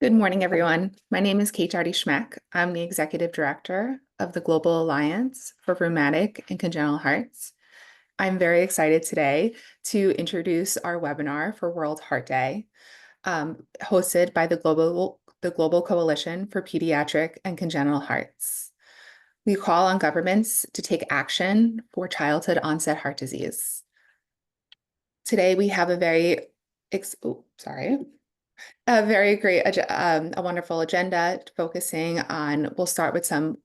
Good morning, everyone. My name is Kate Schmeck. I'm the Executive Director of the Global Alliance for Rheumatic and Congenital Hearts. I'm very excited today to introduce our webinar for World Heart Day, hosted by the Global Coalition for Pediatric and Congenital Hearts. We call on governments to take action for childhood-onset heart disease. Today, we have a very wonderful agenda focusing on, we'll start with some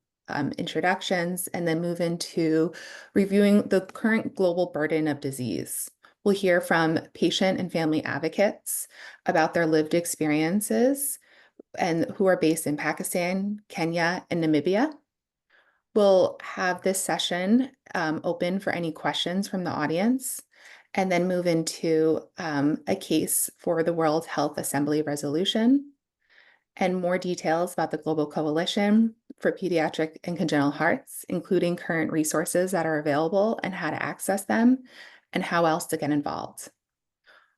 introductions and then move into reviewing the current global burden of disease. We'll hear from patient and family advocates about their lived experiences and who are based in Pakistan, Kenya, and Namibia. We'll have this session open for any questions from the audience, and then move into a case for the World Health Assembly resolution and more details about the Global Coalition for Pediatric and Congenital Hearts, including current resources that are available and how to access them and how else to get involved.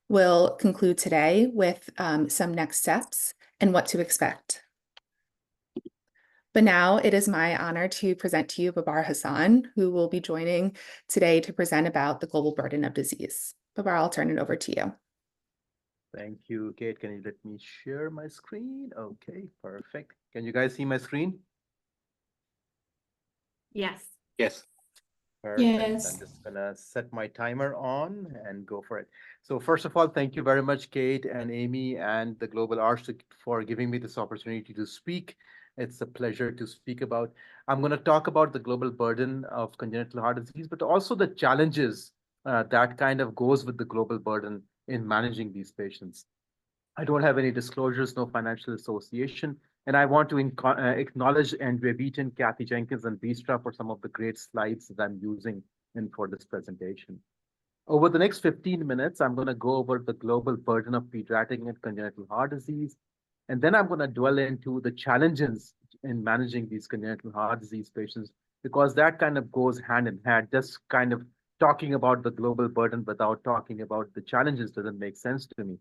We'll conclude today with some next steps and what to expect. But now it is my honor to present to you Babar Hassan, who will be joining today to present about the global burden of disease. Babar, I'll turn it over to you. Thank you, Kate. Can you let me share my screen? Okay, perfect. Can you guys see my screen? Yes. Yes. Perfect. Yes. I'm just gonna set my timer on and go for it. So first of all, thank you very much, Kate and Amy and the Global Arts for giving me this opportunity to speak. It's a pleasure to speak about. I'm going to talk about the global burden of congenital heart disease, but also the challenges that kind of goes with the global burden in managing these patients. I don't have any disclosures, no financial association, and I want to acknowledge Andrea Beaton, Kathy Jenkins, and Bistra for some of the great slides that I'm using for this presentation. Over the next 15 minutes, I'm going to go over the global burden of pediatric and congenital heart disease, and then I'm going to dwell into the challenges in managing these congenital heart disease patients, because that kind of goes hand in hand. Just kind of talking about the global burden without talking about the challenges doesn't make sense to me.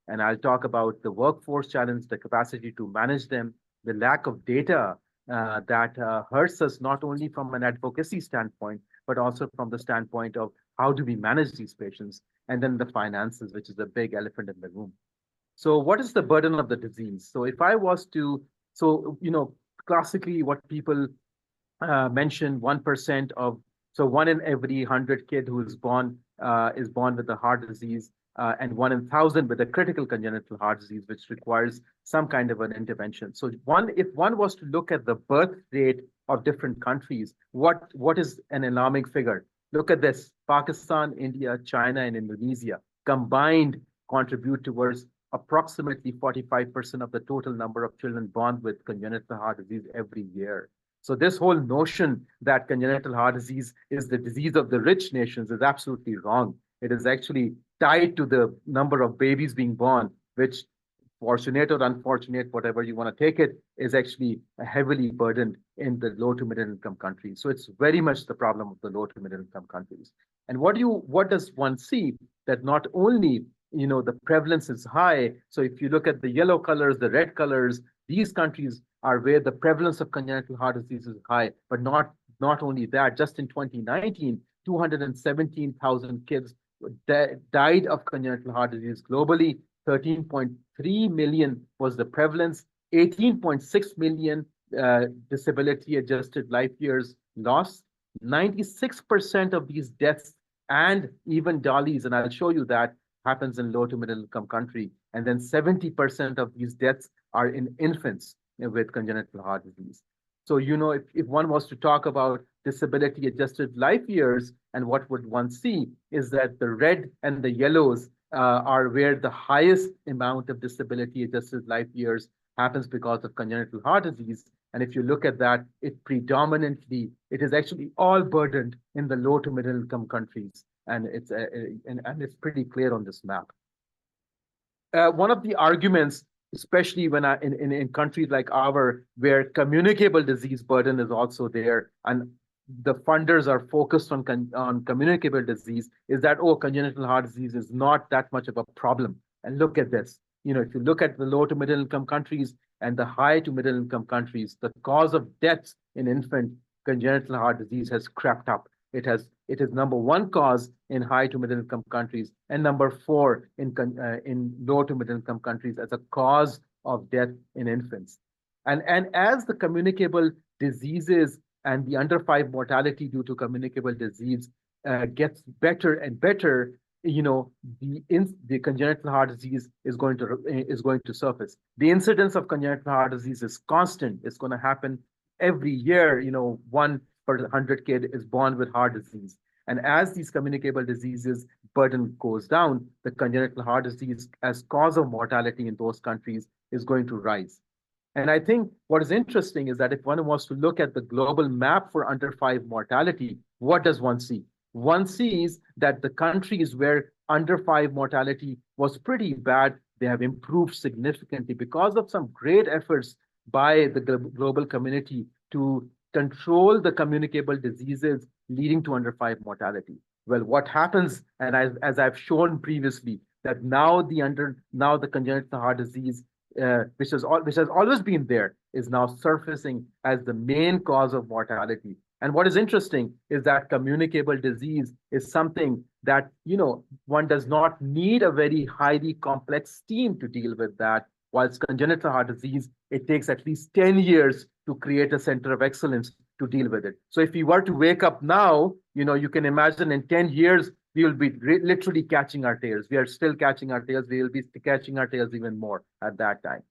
And I'll talk about the workforce challenge, the capacity to manage them, the lack of data that hurts us not only from an advocacy standpoint, but also from the standpoint of how do we manage these patients, and then the finances, which is a big elephant in the room. So what is the burden of the disease? So if I was to, classically what people mention 1% of, so 1 in every 100 kid who is born with a heart disease, and 1 in 1,000 with a critical congenital heart disease, which requires some kind of an intervention. So if one was to look at the birth rate of different countries, what is an alarming figure? Look at this: Pakistan, India, China, and Indonesia combined contribute towards approximately 45% of the total number of children born with congenital heart disease every year. So this whole notion that congenital heart disease is the disease of the rich nations is absolutely wrong. It is actually tied to the number of babies being born, which, fortunate or unfortunate, whatever you want to take it, is actually heavily burdened in the low to middle income countries. So it's very much the problem of the low to middle income countries. And what does one see? That not only the prevalence is high. So if you look at the yellow colors, the red colors, these countries are where the prevalence of congenital heart disease is high. But not only that, just in 2019, 217,000 kids died of congenital heart disease globally. 13.3 million was the prevalence, 18.6 million disability adjusted life years lost. 96% of these deaths and even DALIs, and I'll show you that, happens in low to middle income country. And then 70% of these deaths are in infants with congenital heart disease. So, if one was to talk about disability adjusted life years, and what would one see is that the red and the yellows are where the highest amount of disability adjusted life years happens because of congenital heart disease. And if you look at that, it is actually all burdened in the low to middle income countries. And it's pretty clear on this map. One of the arguments, especially when in countries like ours, where communicable disease burden is also there, and the funders are focused on communicable disease, is that congenital heart disease is not that much of a problem. And look at this: if you look at the low to middle income countries and the high to middle income countries, the cause of deaths in infant congenital heart disease has crept up. It is number one cause in high to middle income countries and number four in low to middle income countries as a cause of death in infants. And as the communicable diseases and the under five mortality due to communicable disease gets better and better, the congenital heart disease is going to surface. The incidence of congenital heart disease is constant. It's going to happen every year. 1 per 100 kid is born with heart disease. And as these communicable diseases burden goes down, the congenital heart disease as cause of mortality in those countries is going to rise. And I think what is interesting is that if one wants to look at the global map for under five mortality, what does one see? One sees that the countries where under five mortality was pretty bad, they have improved significantly because of some great efforts by the global community to control the communicable diseases leading to under five mortality. Well, what happens, and as I've shown previously, that now the congenital heart disease, which has always been there, is now surfacing as the main cause of mortality. And what is interesting is that communicable disease is something that one does not need a very highly complex team to deal with that. Whilst congenital heart disease, it takes at least 10 years to create a center of excellence to deal with it. So if we were to wake up now, you can imagine in 10 years, we will be literally catching our tails. We are still catching our tails. We will be catching our tails even more at that time.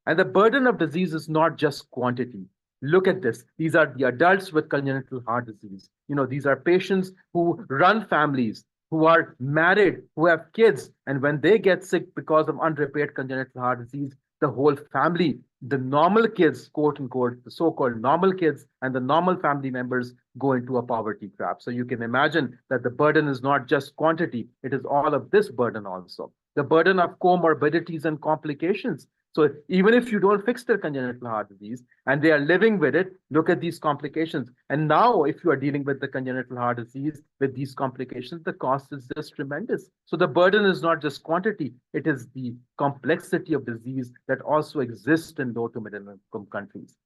And the burden of disease is not just quantity. Look at this. These are the adults with congenital heart disease. These are patients who run families, who are married, who have kids. And when they get sick because of unrepaired congenital heart disease, the whole family, the normal kids, quote unquote, the so-called normal kids and the normal family members go into a poverty trap. So you can imagine that the burden is not just quantity, it is all of this burden also. The burden of comorbidities and complications. So even if you don't fix their congenital heart disease and they are living with it, look at these complications. And now if you are dealing with the congenital heart disease with these complications, the cost is just tremendous. So the burden is not just quantity, it is the complexity of disease that also exists in low to middle income countries.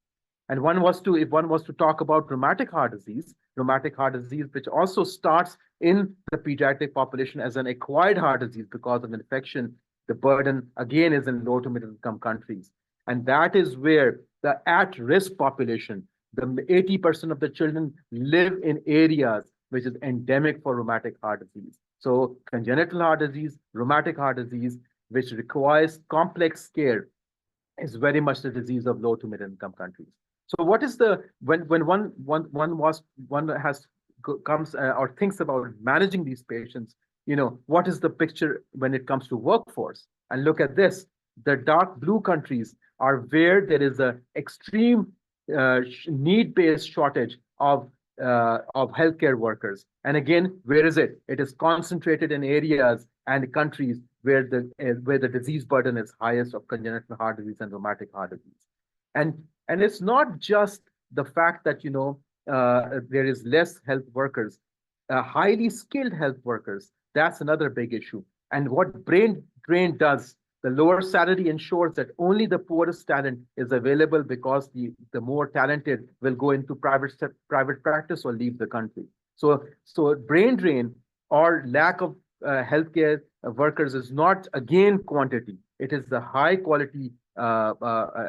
And if one was to talk about rheumatic heart disease, which also starts in the pediatric population as an acquired heart disease because of infection, the burden again is in low to middle income countries. And that is where the at-risk population, the 80% of the children live in areas which is endemic for rheumatic heart disease. So congenital heart disease, rheumatic heart disease, which requires complex care, is very much the disease of low to middle income countries. So what is when one comes or thinks about managing these patients, what is the picture when it comes to workforce? And look at this. The dark blue countries are where there is an extreme need-based shortage of healthcare workers. And again, where is it? It is concentrated in areas and countries where the disease burden is highest of congenital heart disease and rheumatic heart disease. And it's not just the fact that there is less health workers, highly skilled health workers. That's another big issue. And what brain drain does, the lower salary ensures that only the poorest talent is available because the more talented will go into private practice or leave the country. So brain drain or lack of healthcare workers is not again quantity. It is the high quality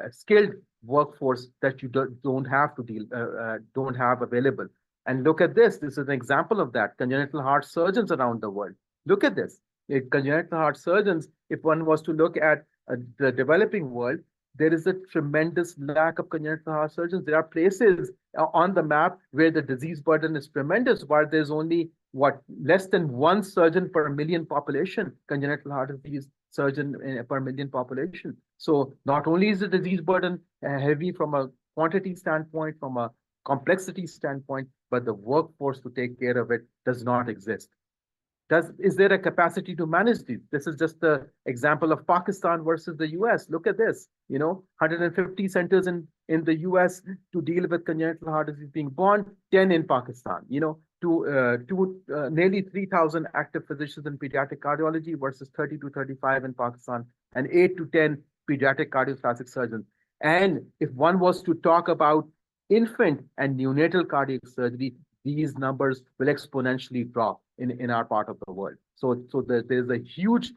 skilled workforce that you don't have available. And look at this. This is an example of that. Congenital heart surgeons around the world. Look at this. Congenital heart surgeons, if one was to look at the developing world, there is a tremendous lack of congenital heart surgeons. There are places on the map where the disease burden is tremendous, where there's only less than one surgeon per million population, congenital heart disease surgeon per million population. So not only is the disease burden heavy from a quantity standpoint, from a complexity standpoint, but the workforce to take care of it does not exist. Is there a capacity to manage these? This is just the example of Pakistan versus the US. Look at this. 150 centers in the US to deal with congenital heart disease being born, 10 in Pakistan, nearly 3,000 active physicians in pediatric cardiology versus 30 to 35 in Pakistan, and 8 to 10 pediatric cardiothoracic surgeons. And if one was to talk about infant and neonatal cardiac surgery, these numbers will exponentially drop in our part of the world. So there's a huge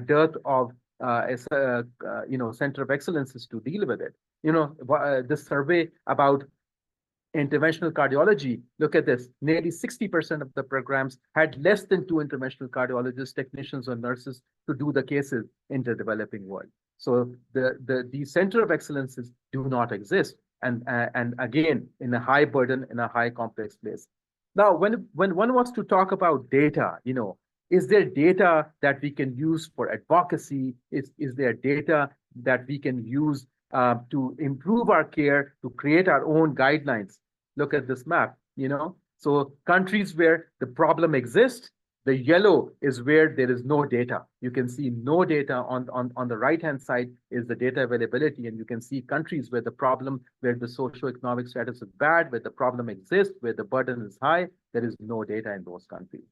dearth of center of excellences to deal with it. This survey about interventional cardiology, look at this, nearly 60% of the programs had less than 2 interventional cardiologists, technicians, or nurses to do the cases in the developing world. So the center of excellences do not exist. And again, in a high burden, in a high complex place. Now, when one wants to talk about data, is there data that we can use for advocacy? Is there data that we can use to improve our care, to create our own guidelines? Look at this map, So countries where the problem exists, the yellow is where there is no data. You can see no data on the right-hand side is the data availability, and you can see countries where the socioeconomic status is bad, where the problem exists, where the burden is high, there is no data in those countries.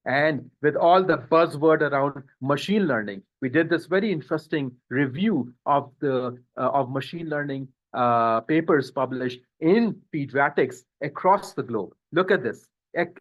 And with all the buzzword around machine learning, we did this very interesting review of machine learning papers published in pediatrics across the globe. Look at this.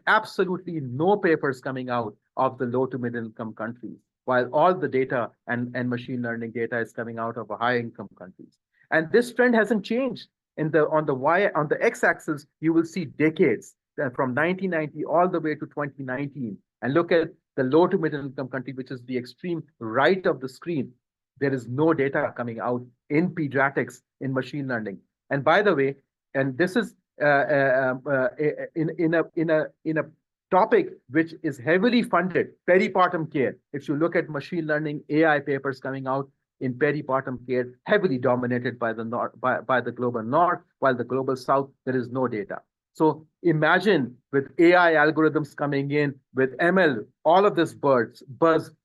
Absolutely no papers coming out of the low to middle income countries, while all the data and machine learning data is coming out of high income countries. And this trend hasn't changed. On the x-axis, you will see decades from 1990 all the way to 2019. And look at the low to middle income country, which is the extreme right of the screen. There is no data coming out in pediatrics in machine learning. And by the way, and this is in a topic which is heavily funded, peripartum care. If you look at machine learning AI papers coming out in peripartum care, heavily dominated by the north, by the global north, while the global south, there is no data. So imagine with AI algorithms coming in, with ML, all of this buzz,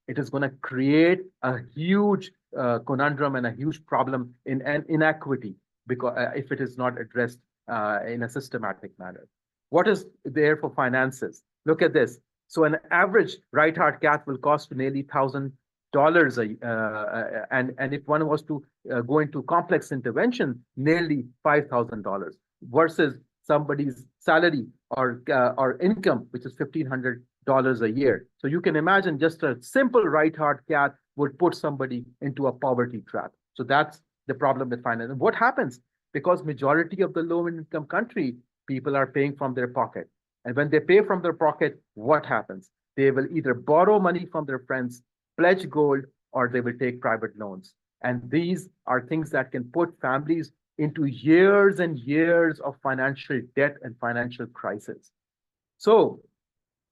it is going to create a huge conundrum and a huge problem in an inequity, because if it is not addressed in a systematic manner. What is there for finances? Look at this. So an average right heart cath will cost nearly $1,000 and if one was to go into complex intervention, nearly $5,000 versus somebody's salary or income, which is $1,500 a year. So you can imagine just a simple right heart cath would put somebody into a poverty trap. So that's the problem with finance. And what happens? Because majority of the low-income country, people are paying from their pocket. And when they pay from their pocket, what happens? They will either borrow money from their friends, pledge gold, or they will take private loans. And these are things that can put families into years and years of financial debt and financial crisis. So,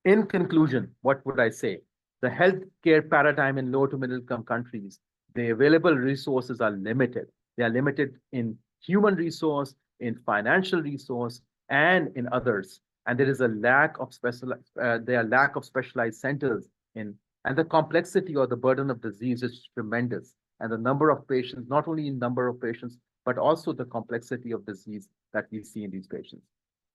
in conclusion, what would I say? The healthcare paradigm in low to middle income countries, the available resources are limited. They are limited in human resource, in financial resource, and in others. And there is a lack of specialized centers and the complexity or the burden of disease is tremendous. And the number of patients, not only in number of patients, but also the complexity of disease that we see in these patients.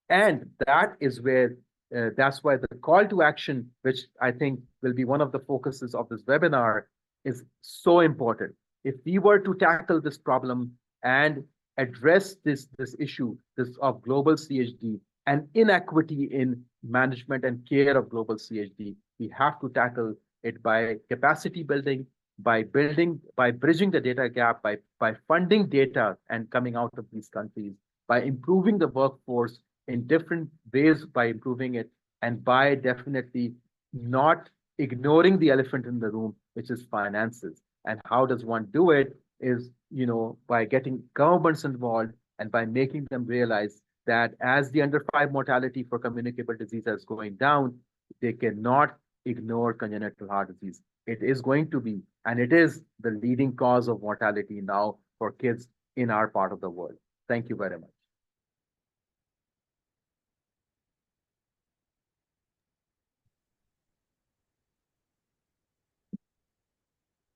And that is where, that's why the call to action, which I think will be one of the focuses of this webinar, is so important. If we were to tackle this problem and address this issue of global CHD and inequity in management and care of global CHD, we have to tackle it by capacity building, by bridging the data gap, by funding data and coming out of these countries, by improving the workforce in different ways, by improving it, and by definitely not ignoring the elephant in the room, which is finances. And how does one do it is, by getting governments involved and by making them realize that as the under 5 mortality for communicable disease is going down, they cannot ignore congenital heart disease. It is going to be, and it is the leading cause of mortality now for kids in our part of the world. Thank you very much.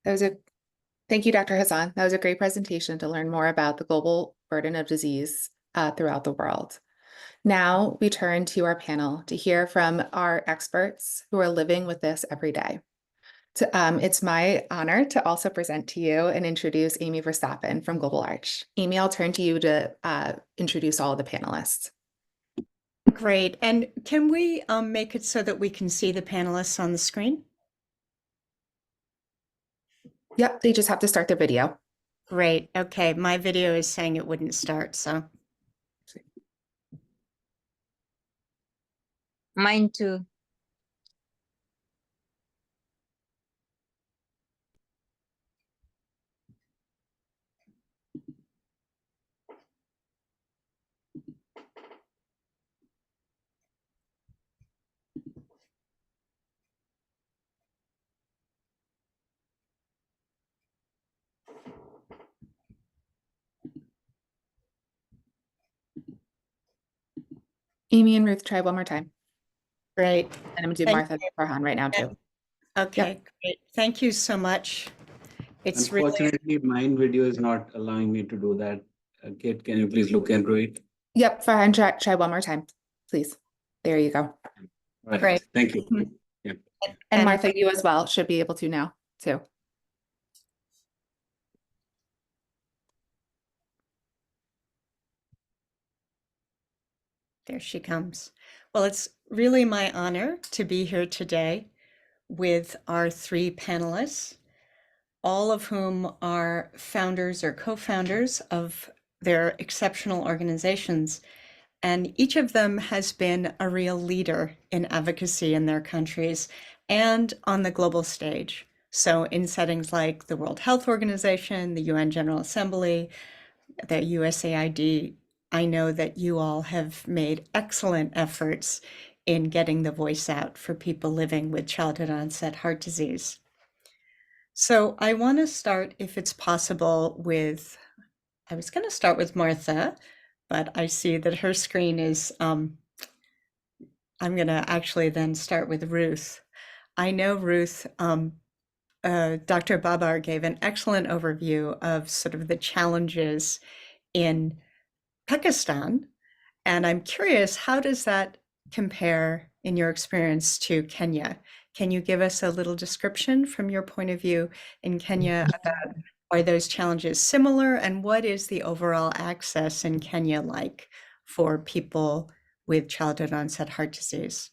That was a Thank you, Dr. Hassan. That was a great presentation to learn more about the global burden of disease throughout the world. Now we turn to our panel to hear from our experts who are living with this every day. It's my honor to also present to you and introduce Amy Verstappen from Global Arch. Amy, I'll turn to you to introduce all of the panelists. Great. And can we make it so that we can see the panelists on the screen? Yep, they just have to start their video. Great. Okay. My video is saying it wouldn't start, so. Mine too. Amy and Ruth, try one more time. Great. And I'm going to do Thank Martha Farhan right now too. Okay, great. Thank you so much. It's really, Unfortunately, mine video is not allowing me to do that. Kate, can you please look into it? Yep, Farhan, try one more time, please. There you go. Right. Great. Thank you. Mhm. Yeah. And Martha, you as well should be able to now too. There she comes. Well, it's really my honor to be here today with our three panelists, all of whom are founders or co-founders of their exceptional organizations. And each of them has been a real leader in advocacy in their countries and on the global stage. So in settings like the World Health Organization, the UN General Assembly, the USAID, I know that you all have made excellent efforts in getting the voice out for people living with childhood onset heart disease. So I want to start, if it's possible, I was going to start with Martha, but I see that her screen is, I'm going to actually then start with Ruth. I know Ruth, Dr. Babar gave an excellent overview of sort of the challenges in Pakistan. And I'm curious, how does that compare in your experience to Kenya? Can you give us a little description from your point of view in Kenya about are those challenges similar and what is the overall access in Kenya like for people with childhood onset heart disease?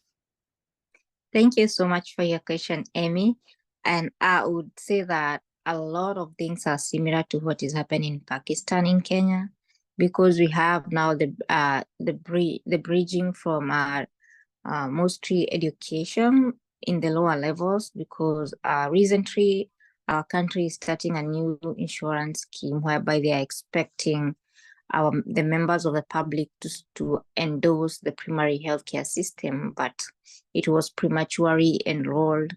Thank you so much for your question, Amy. And I would say that a lot of things are similar to what is happening in Pakistan in Kenya, because we have now the bridging from mostly education in the lower levels, because recently our country is starting a new insurance scheme whereby they are expecting the members of the public to endorse the primary healthcare system, but it was prematurely enrolled.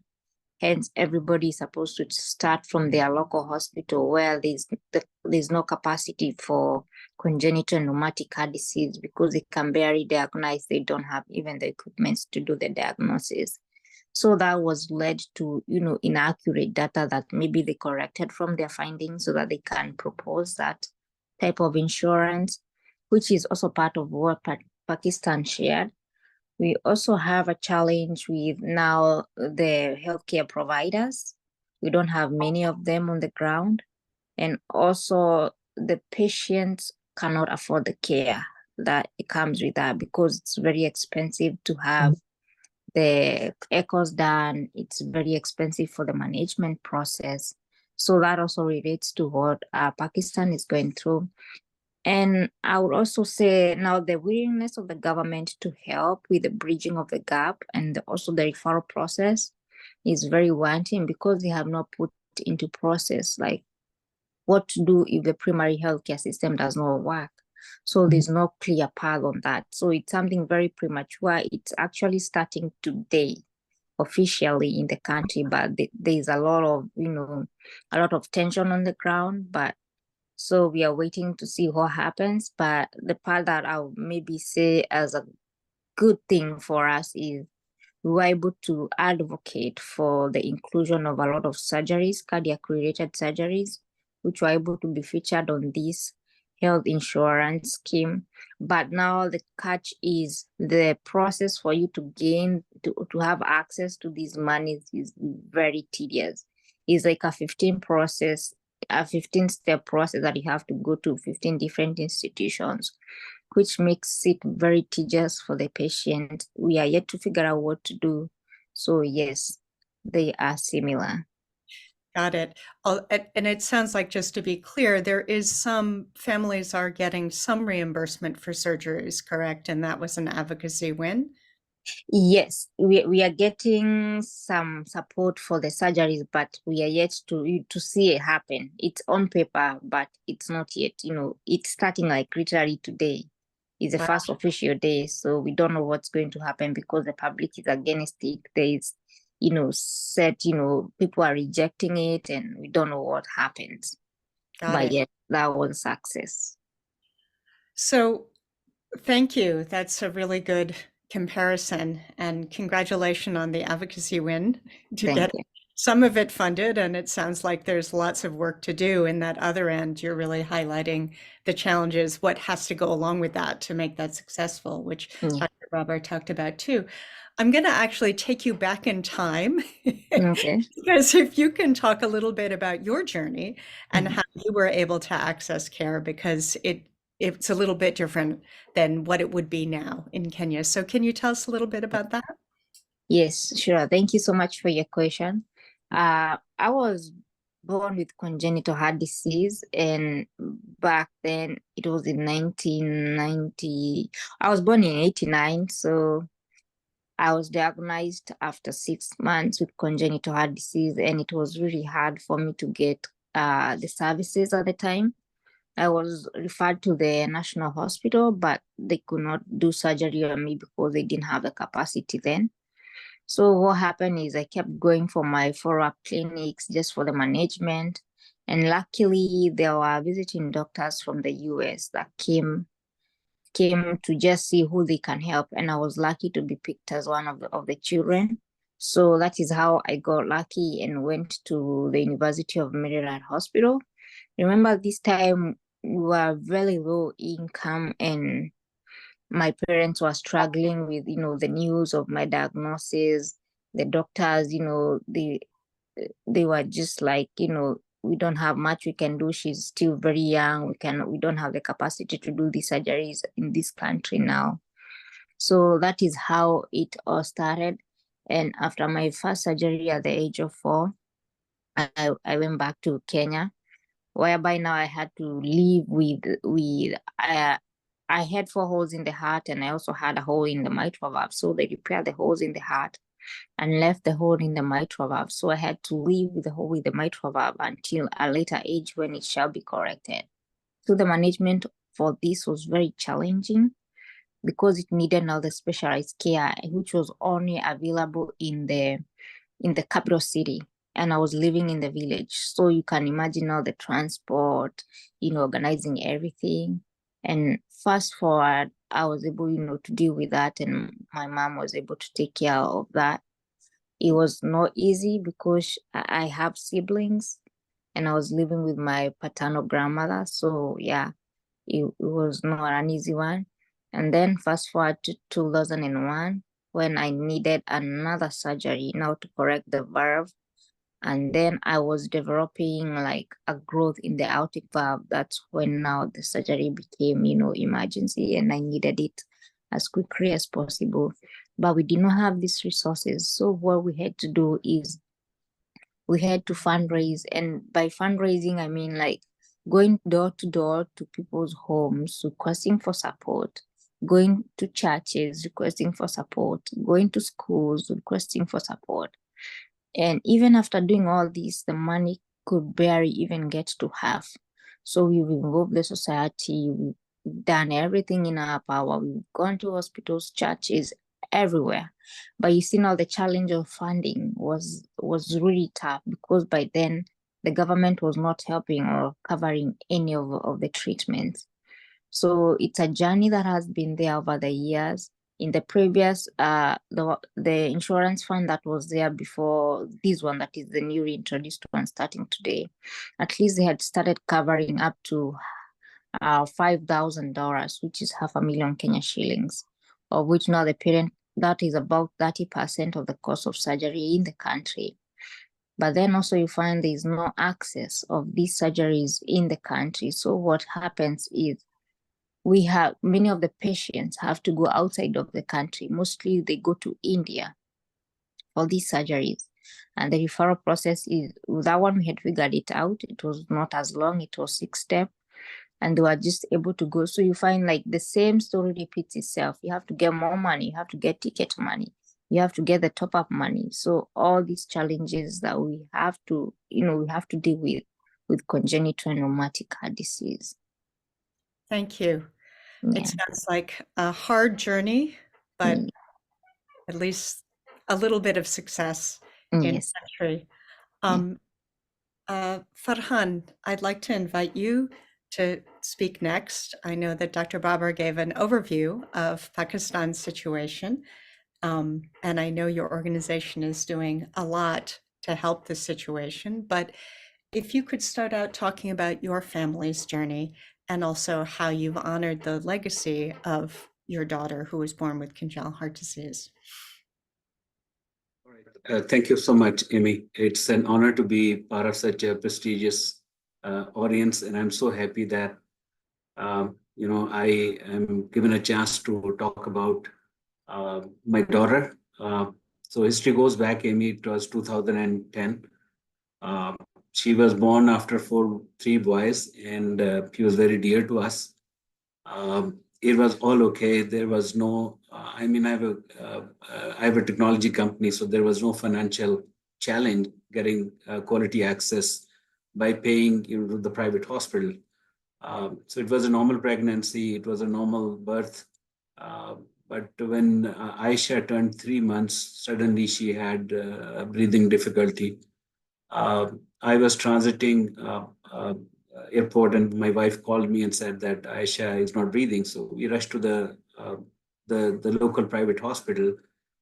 Hence, everybody is supposed to start from their local hospital where there's no capacity for congenital pneumatic heart disease, because they can barely diagnose. They don't have even the equipment to do the diagnosis. So that was led to, inaccurate data that maybe they corrected from their findings so that they can propose that type of insurance, which is also part of what Pakistan shared. We also have a challenge with now the healthcare providers. We don't have many of them on the ground. And also the patients cannot afford the care that it comes with that, because it's very expensive to have the echoes done. It's very expensive for the management process. So that also relates to what Pakistan is going through. And I would also say now the willingness of the government to help with the bridging of the gap and also the referral process is very wanting, because they have not put into process like what to do if the primary healthcare system does not work. So there's no clear path on that. So it's something very premature. It's actually starting today officially in the country, but there's a lot of tension on the ground. But so we are waiting to see what happens. But the part that I'll maybe say as a good thing for us is we were able to advocate for the inclusion of a lot of surgeries, cardiac-related surgeries, which were able to be featured on this health insurance scheme. But now the catch is the process for you to gain, to have access to these monies is very tedious. It's like a 15-step process that you have to go to 15 different institutions, which makes it very tedious for the patient. We are yet to figure out what to do. So yes, they are similar. Got it. And it sounds like, just to be clear, there is some families are getting some reimbursement for surgeries, correct? And that was an advocacy win? Yes, we are getting some support for the surgeries, but we are yet to see it happen. It's on paper, but it's not yet. It's starting like literally today is the Wow. first official day, so we don't know what's going to happen because the public is against it. There is, people are rejecting it, and we don't know what happens. Got But it. yes, that was a success. So thank you. That's a really good comparison, and congratulations on the advocacy win to Thank get you. some of it funded. And it sounds like there's lots of work to do. In that other end, you're really highlighting the challenges, what has to go along with that to make that successful, which Yeah. Dr. Robert talked about too. I'm going to actually take you back in time Okay. because if you can talk a little bit about your journey and how you were able to access care, because it's a little bit different than what it would be now in Kenya. So can you tell us a little bit about that? Yes, sure. Thank you so much for your question. I was born with congenital heart disease, and back then it was in 1990. I was born in 89, so I was diagnosed after 6 months with congenital heart disease, and it was really hard for me to get the services at the time. I was referred to the national hospital, but they could not do surgery on me because they didn't have the capacity then. So what happened is I kept going for my follow-up clinics just for the management. And luckily there were visiting doctors from the US that came to just see who they can help. And I was lucky to be picked as one of the children. So that is how I got lucky and went to the University of Maryland Hospital. Remember, this time we were very low income, and my parents were struggling with, the news of my diagnosis. The doctors, they were just like, we don't have much we can do. She's still very young. We don't have the capacity to do these surgeries in this country now. So that is how it all started. And after my first surgery at the age of 4, I went back to Kenya, whereby now I had to live with I had 4 holes in the heart, and I also had a hole in the mitral valve. So they repaired the holes in the heart and left the hole in the mitral valve. So I had to live with the hole with the mitral valve until a later age when it shall be corrected. So the management for this was very challenging because it needed now the specialized care, which was only available in the capital city. And I was living in the village. So you can imagine now the transport, organizing everything. And fast forward, I was able, to deal with that, and my mom was able to take care of that. It was not easy because I have siblings, and I was living with my paternal grandmother. So yeah, it was not an easy one. And then fast forward to 2001, when I needed another surgery now to correct the valve. And then I was developing like a growth in the aortic valve. That's when now the surgery became, emergency, and I needed it as quickly as possible. But we did not have these resources. So what we had to do is we had to fundraise. And by fundraising, I mean like going door to door to people's homes, requesting for support, going to churches, requesting for support, going to schools, requesting for support. And even after doing all this, the money could barely even get to half. So we've involved the society, we've done everything in our power. We've gone to hospitals, churches, everywhere. But you see now the challenge of funding was really tough, because by then the government was not helping or covering any of the treatments. So it's a journey that has been there over the years. In the previous, the insurance fund that was there before this one, that is the newly introduced one starting today, at least they had started covering up to $5,000, which is 500,000 Kenya shillings, of which now the parent, that is about 30% of the cost of surgery in the country. But then also you find there is no access of these surgeries in the country. So what happens is we have many of the patients have to go outside of the country. Mostly they go to India for these surgeries. And the referral process is, that one we had figured it out. It was not as long, it was 6 steps. And they were just able to go. So you find like the same story repeats itself. You have to get more money, you have to get ticket money, you have to get the top-up money. So all these challenges that we have to, we have to deal with congenital and rheumatic heart disease. Thank you. Yeah. It sounds like a hard journey, but at least a little bit of success in Yes. country. Farhan, I'd like to invite you to speak next. I know that Dr. Babar gave an overview of Pakistan's situation, and I know your organization is doing a lot to help the situation, but if you could start out talking about your family's journey and also how you've honored the legacy of your daughter who was born with congenital heart disease. Thank you so much, Amy. It's an honor to be part of such a prestigious audience, and I'm so happy that I am given a chance to talk about my daughter. So history goes back, Amy. It was 2010. She was born after three boys, and she was very dear to us. It was all okay. There was no, I have a technology company, so there was no financial challenge getting quality access by paying to the private hospital. So it was a normal pregnancy. It was a normal birth. But when Aisha turned 3 months, suddenly she had breathing difficulty. I was transiting airport, and my wife called me and said that Aisha is not breathing. So we rushed to the local private hospital,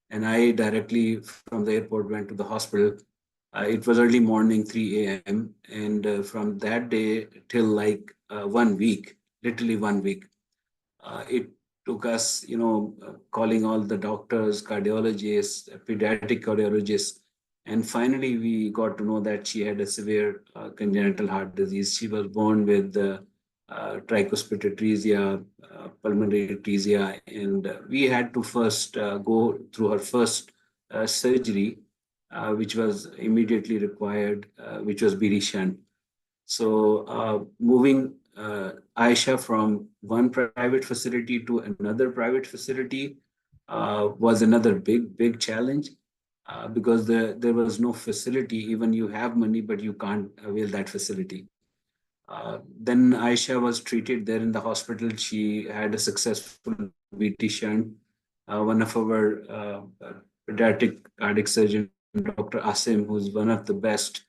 and I directly from the airport went to the hospital. It was early morning, 3 a.m. And from that day till like 1 week, literally 1 week, it took us, calling all the doctors, cardiologists, pediatric cardiologists. And finally, we got to know that she had a severe congenital heart disease. She was born with tricuspid atresia, pulmonary atresia, and we had to first go through her first surgery, which was immediately required, which was BD shunt. So moving Aisha from one private facility to another private facility was another big challenge. Because there was no facility. Even you have money, but you can't avail that facility. Then Aisha was treated there in the hospital. She had a successful VT shunt. One of our pediatric cardiac surgeon, Dr. Asim, who's one of the best,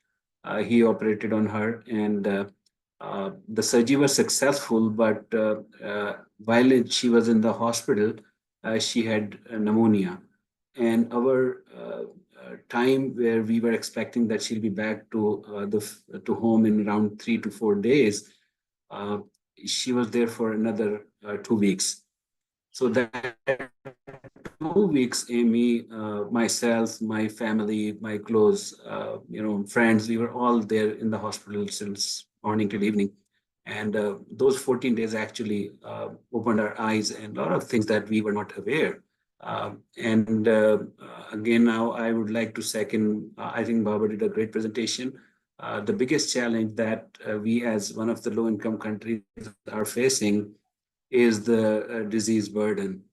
he operated on her, and the surgery was successful. But while she was in the hospital, she had pneumonia. And our time where we were expecting that she'll be back to home in around 3 to 4 days, she was there for another 2 weeks. So that 2 weeks, Amy, myself, my family, my close, friends, we were all there in the hospital since morning till evening. And those 14 days actually opened our eyes and a lot of things that we were not aware. Again, now I would like to second, I think Baba did a great presentation. The biggest challenge that we as one of the low-income countries are facing is the disease burden.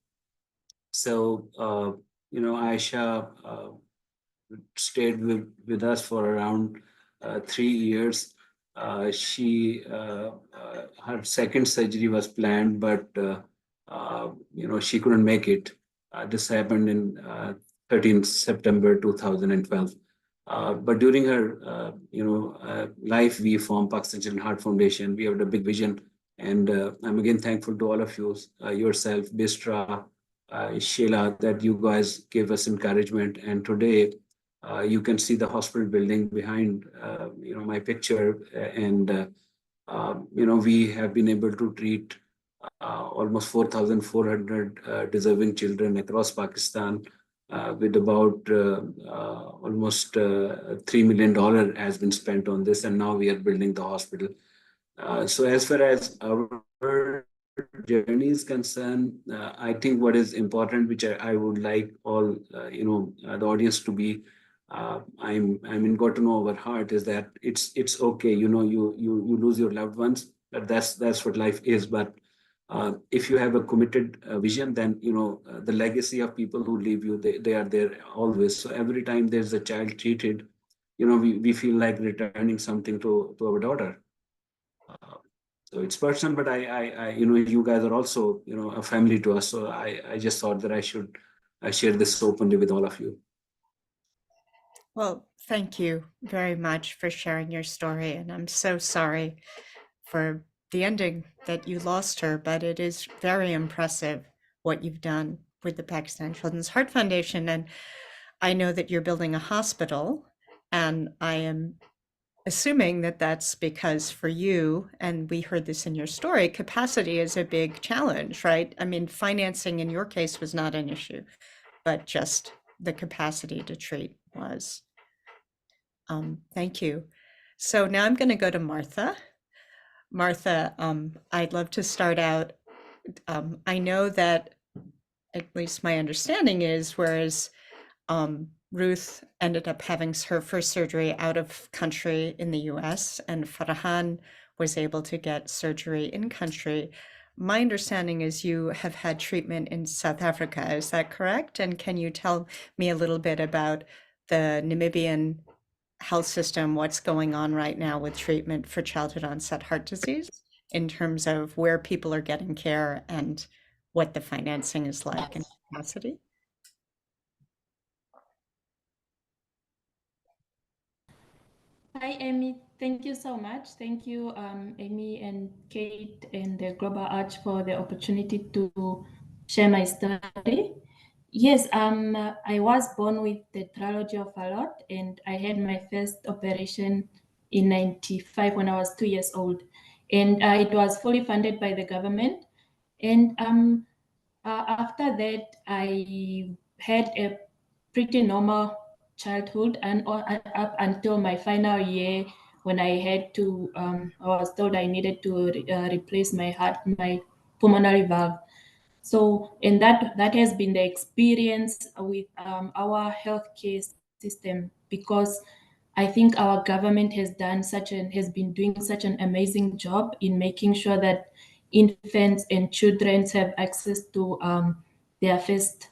So, Aisha stayed with us for around 3 years. Her second surgery was planned, but she couldn't make it. This happened in 13th September 2012. But during her, life, we formed Pakistan Children's Heart Foundation. We have a big vision, and I'm again thankful to all of you, yourself, Bistra, Sheila, that you guys gave us encouragement. And today, you can see the hospital building behind, my picture. We have been able to treat almost 4,400 deserving children across Pakistan, with about almost $3 million has been spent on this, and now we are building the hospital. So as far as our journey is concerned, I think what is important, which I would like all the audience to be, got to know our heart, is that it's okay. You lose your loved ones, but that's what life is. But if you have a committed vision, then the legacy of people who leave you, they are there always. So every time there's a child treated, we feel like returning something to our daughter. So it's personal, but you guys are also, a family to us. So I just thought that I share this openly with all of you. Well, thank you very much for sharing your story. And I'm so sorry for the ending that you lost her, but it is very impressive what you've done with the Pakistan Children's Heart Foundation. And I know that you're building a hospital, and I am assuming that that's because for you, and we heard this in your story, capacity is a big challenge, right? I mean, financing in your case was not an issue, but just the capacity to treat was. Thank you. So now I'm going to go to Martha. Martha, I'd love to start out. I know that, at least my understanding is, whereas Ruth ended up having her first surgery out of country in the US, and Farhan was able to get surgery in country. My understanding is you have had treatment in South Africa. Is that correct? And can you tell me a little bit about the Namibian health system, what's going on right now with treatment for childhood onset heart disease in terms of where people are getting care and what the financing is like and capacity? Hi, Amy. Thank you so much. Thank you, Amy and Kate and the Global Arch for the opportunity to share my story. Yes, I was born with the trilogy of a lot, and I had my first operation in 95 when I was 2 years old. And it was fully funded by the government. And after that, I had a pretty normal childhood, and up until my final year when I had to, I was told I needed to replace my heart, my pulmonary valve. So, and that has been the experience with our healthcare system, because I think our government has been doing such an amazing job in making sure that infants and children have access to their first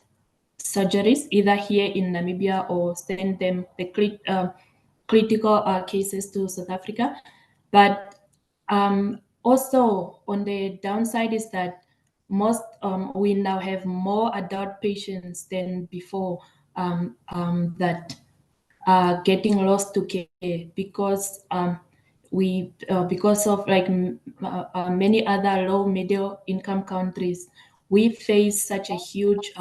surgeries, either here in Namibia or send them the critical cases to South Africa. But also on the downside is that we now have more adult patients than before that are getting lost to care because because of many other low middle income countries, we face such a huge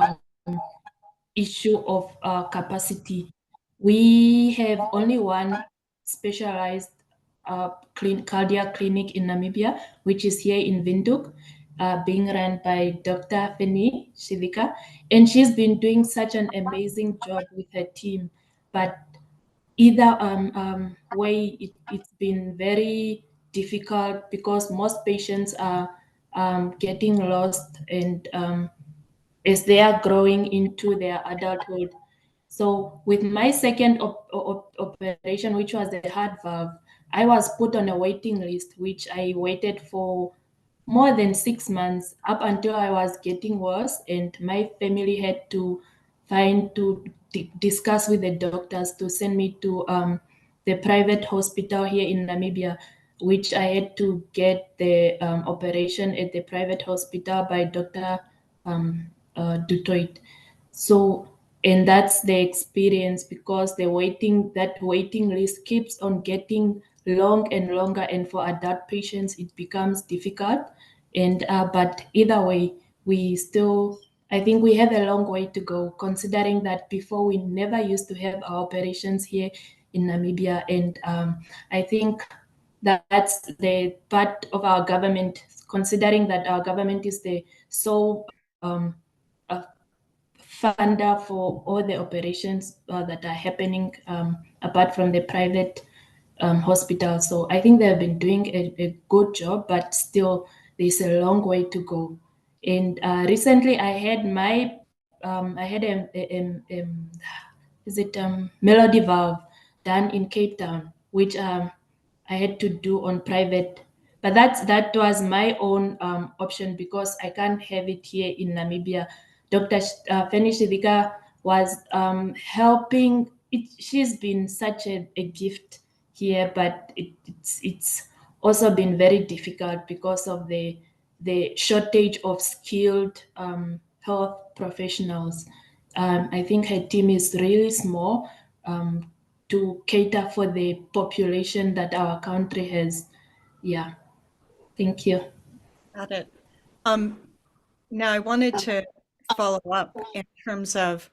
issue of capacity. We have only one specialized cardiac clinic in Namibia, which is here in Windhoek, being run by Dr. Feni Shivika. And she's been doing such an amazing job with her team. But either way, it's been very difficult because most patients are getting lost and as they are growing into their adulthood. So with my second operation, which was the heart valve, I was put on a waiting list, which I waited for more than 6 months up until I was getting worse, and my family had to discuss with the doctors to send me to the private hospital here in Namibia, which I had to get the operation at the private hospital by Dr. Dutoit. So, and that's the experience, because that waiting list keeps on getting long and longer, and for adult patients it becomes difficult. And but either way, we still I think we have a long way to go, considering that before we never used to have our operations here in Namibia. And I think that's the part of our government, considering that our government is the sole funder for all the operations that are happening apart from the private hospital. So I think they've been doing a good job, but still there's a long way to go. And recently I had melody valve done in Cape Town, which I had to do on private. But that was my own option because I can't have it here in Namibia. Dr. Feni Shivika was helping. She's been such a gift here, but it's also been very difficult because of the shortage of skilled health professionals. I think her team is really small to cater for the population that our country has. Yeah, thank you. Got it. Now I wanted to follow up in terms of,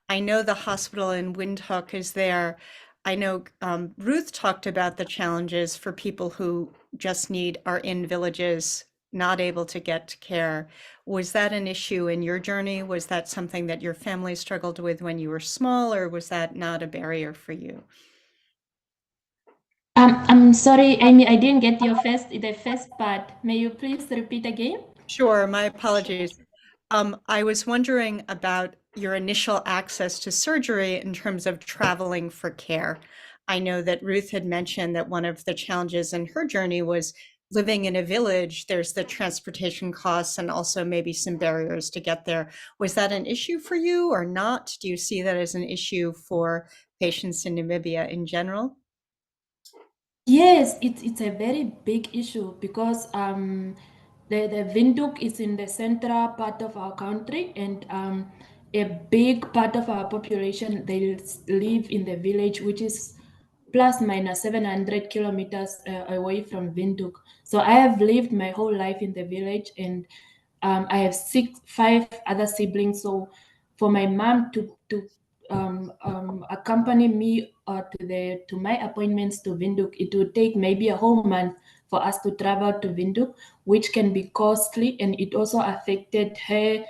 I know the hospital in Windhoek is there. I know Ruth talked about the challenges for people who just are in villages, not able to get care. Was that an issue in your journey? Was that something that your family struggled with when you were small, or was that not a barrier for you? I'm sorry, Amy, I didn't get the first part. May you please repeat again? Sure, my apologies. I was wondering about your initial access to surgery in terms of traveling for care. I know that Ruth had mentioned that one of the challenges in her journey was living in a village. There's the transportation costs and also maybe some barriers to get there. Was that an issue for you or not? Do you see that as an issue for patients in Namibia in general? Yes, it's a very big issue because the Windhoek is in the central part of our country, and a big part of our population they live in the village, which is plus minus 700 kilometers away from Windhoek. So I have lived my whole life in the village, and I have five other siblings. So for my mom to accompany me to my appointments to Windhoek, it would take maybe a whole month for us to travel to Windhoek, which can be costly, and it also affected her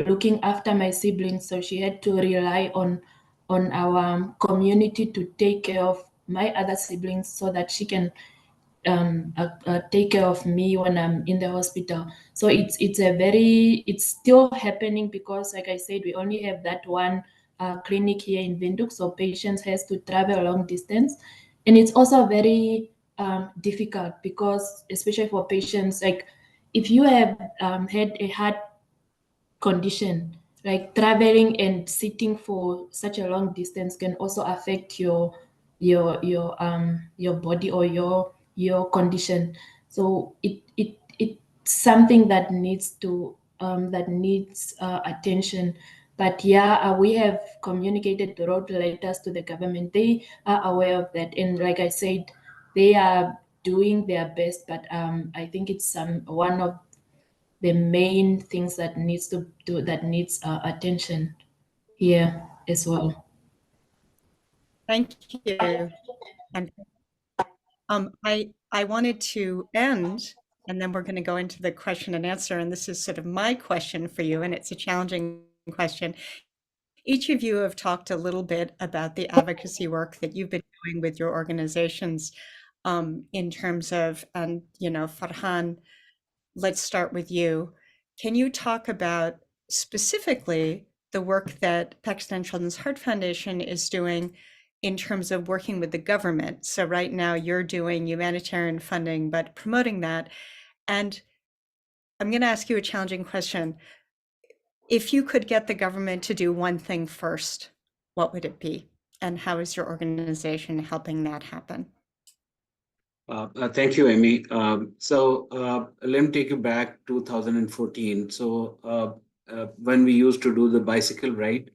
looking after my siblings. So she had to rely on our community to take care of my other siblings so that she can take care of me when I'm in the hospital. So it's still happening because, like I said, we only have that one clinic here in Windhoek, so patients has to travel a long distance, and it's also very difficult because, especially for patients, like if you have had a heart condition, like traveling and sitting for such a long distance can also affect your body or your condition. So it's something that needs attention. But yeah, we have communicated the road letters to the government. They are aware of that, and like I said, they are doing their best. But I think it's one of the main things that needs attention here as well. Thank you. And I wanted to end, and then we're going to go into the question and answer. And this is sort of my question for you, and it's a challenging question. Each of you have talked a little bit about the advocacy work that you've been doing with your organizations in terms of, and Farhan, let's start with you. Can you talk about specifically the work that Pakistan Children's Heart Foundation is doing in terms of working with the government? So right now you're doing humanitarian funding, but promoting that. And I'm going to ask you a challenging question. If you could get the government to do one thing first, what would it be? And how is your organization helping that happen? Thank you, Amy. Let me take you back 2014. When we used to do the bicycle ride,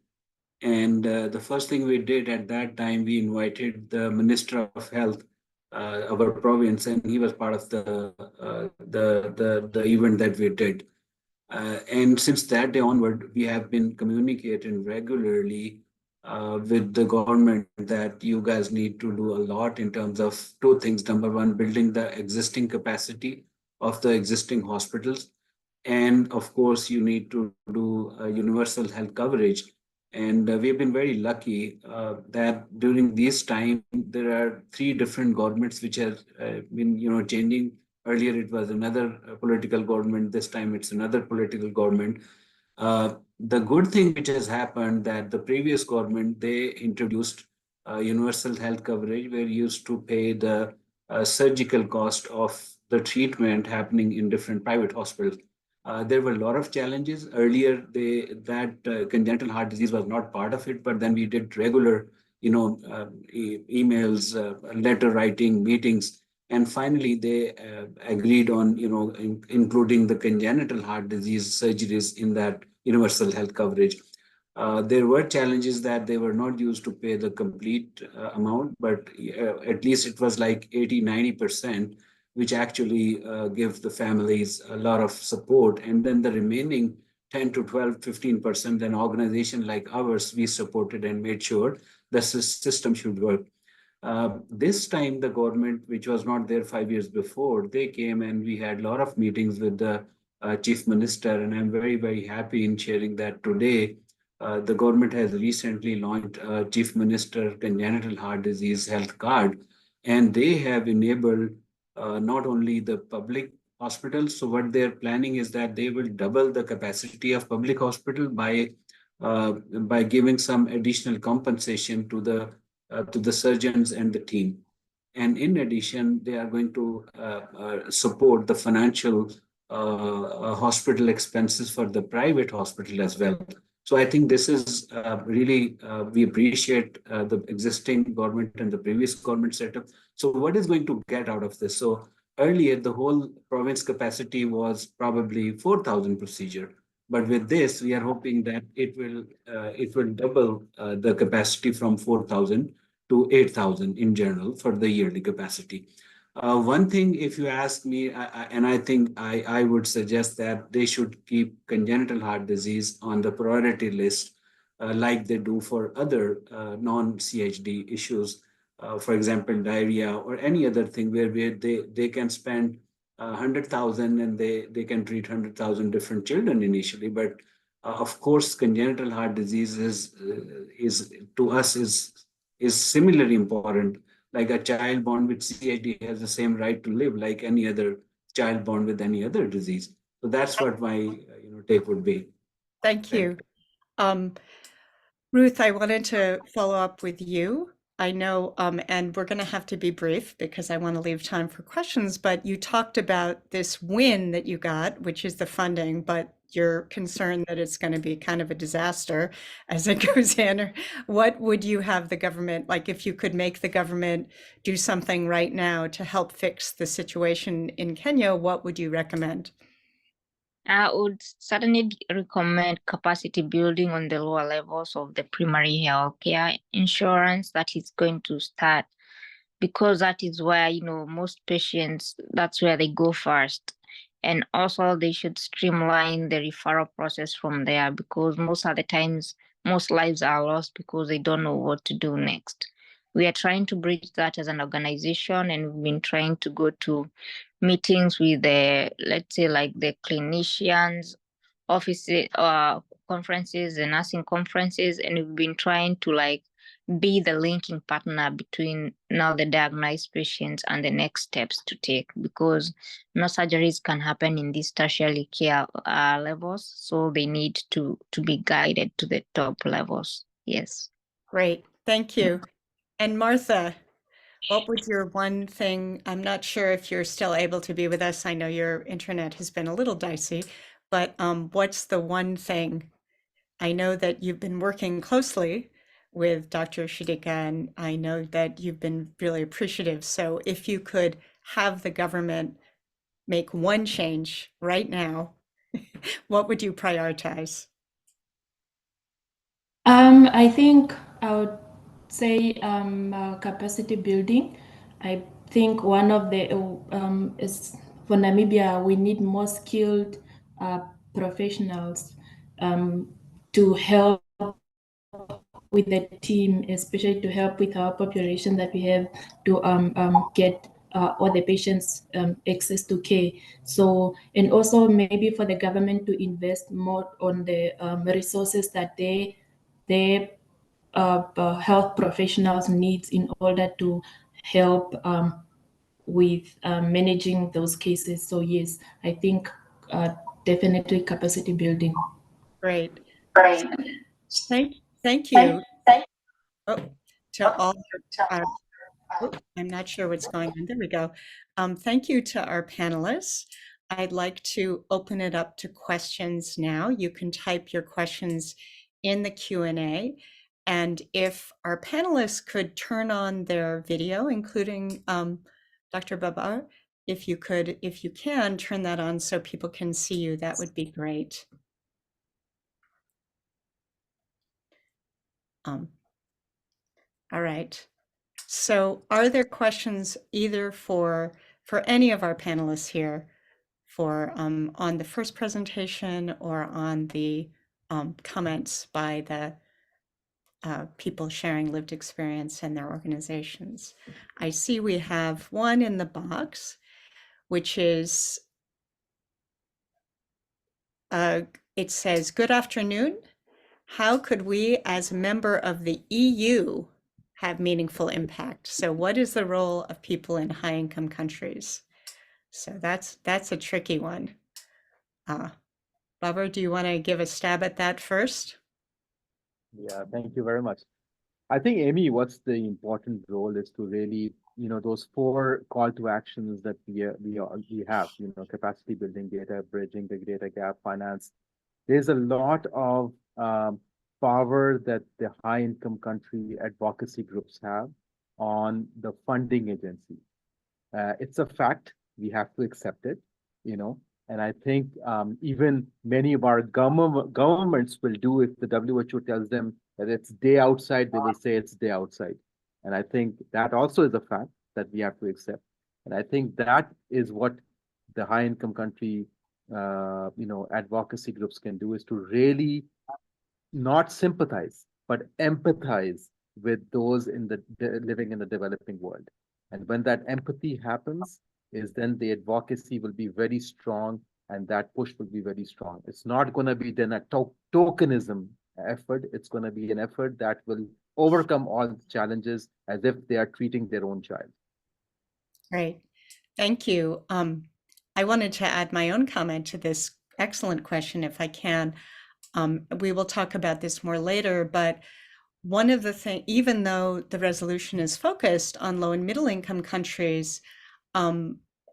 and the first thing we did at that time, we invited the Minister of Health, our province, and he was part of the event that we did. And since that day onward, we have been communicating regularly with the government that you guys need to do a lot in terms of two things. Number one, building the existing capacity of the existing hospitals. And of course, you need to do universal health coverage. And we've been very lucky that during this time, there are three different governments which have been, changing. Earlier, it was another political government. This time, it's another political government. The good thing which has happened that the previous government, they introduced universal health coverage where you used to pay the surgical cost of the treatment happening in different private hospitals. There were a lot of challenges. Earlier, congenital heart disease was not part of it, but then we did regular, emails, letter writing, meetings, and finally they agreed on, including the congenital heart disease surgeries in that universal health coverage. There were challenges that they were not used to pay the complete amount, but at least it was like 80-90%, which actually give the families a lot of support. And then the remaining 10 to 12, 15%, an organization like ours, we supported and made sure the system should work. This time, the government, which was not there 5 years before, they came and we had a lot of meetings with the chief minister. And I'm very, very happy in sharing that today the government has recently launched a chief minister congenital heart disease health card, and they have enabled not only the public hospitals. So what they're planning is that they will double the capacity of public hospital by giving some additional compensation to the surgeons and the team. And in addition, they are going to support the financial hospital expenses for the private hospital as well. So I think this is really, we appreciate the existing government and the previous government setup. So what is going to get out of this? So earlier, the whole province capacity was probably 4,000 procedure. But with this, we are hoping that it will double the capacity from 4,000 to 8,000 in general for the yearly capacity. One thing, if you ask me, and I think I would suggest that they should keep congenital heart disease on the priority list, like they do for other non-CHD issues. For example, diarrhea or any other thing where they can spend 100,000 and they can treat 100,000 different children initially. But of course, congenital heart disease is to us is similarly important. Like a child born with CHD has the same right to live like any other child born with any other disease. So that's what my take would be. Thank you. Ruth, I wanted to follow up with you. I know, and we're going to have to be brief because I want to leave time for questions, but you talked about this win that you got, which is the funding, but you're concerned that it's going to be kind of a disaster as it goes in. What would you have the government, like if you could make the government do something right now to help fix the situation in Kenya, what would you recommend? I would certainly recommend capacity building on the lower levels of the primary health care insurance that is going to start, because that is where, most patients, that's where they go first. And also they should streamline the referral process from there, because most of the times, most lives are lost because they don't know what to do next. We are trying to bridge that as an organization, and we've been trying to go to meetings with let's say like the clinicians offices, conferences and nursing conferences, and we've been trying to be the linking partner between now the diagnosed patients and the next steps to take, because no surgeries can happen in these tertiary care levels, so they need to be guided to the top levels. Yes. Great, thank you. And Martha, what would your one thing, I'm not sure if you're still able to be with us. I know your internet has been a little dicey, but what's the one thing? I know that you've been working closely with Dr. Shidika, and I know that you've been really appreciative. So if you could have the government make one change right now, what would you prioritize? I think I would say capacity building. I think one of the is for Namibia, we need more skilled professionals to help with the team, especially to help with our population that we have to get all the patients access to care. So, and also maybe for the government to invest more on the resources that they health professionals needs in order to help with managing those cases. So yes, I think definitely capacity building. Great. Right. Thank you. Oh, to all our, oh, I'm not sure what's going on. There we go. Thank you to our panelists. I'd like to open it up to questions now. You can type your questions in the Q&A. And if our panelists could turn on their video, including Dr. Babar, if you can, turn that on so people can see you, that would be great. All right. So are there questions either for any of our panelists here for on the first presentation or on the comments by the people sharing lived experience and their organizations? I see we have one in the box, which is, it says, "Good afternoon. How could we as a member of the EU have meaningful impact?" So what is the role of people in high income countries? So that's a tricky one. Babar, do you want to give a stab at that first? Yeah, thank you very much. I think, Amy, what's the important role is to really, those 4 call to actions that we have, capacity building, data bridging, the data gap, finance. There's a lot of power that the high income country advocacy groups have on the funding agency. It's a fact. We have to accept it, and I think even many of our governments will do if the WHO tells them that it's day outside, they will say it's day outside. And I think that also is a fact that we have to accept. And I think that is what the high income country, advocacy groups can do, is to really not sympathize, but empathize with those living in the developing world. And when that empathy happens, is then the advocacy will be very strong, and that push will be very strong. It's not going to be then a tokenism effort. It's going to be an effort that will overcome all the challenges as if they are treating their own child. Great. Thank you. I wanted to add my own comment to this excellent question, if I can. We will talk about this more later, but one of the things, even though the resolution is focused on low and middle income countries,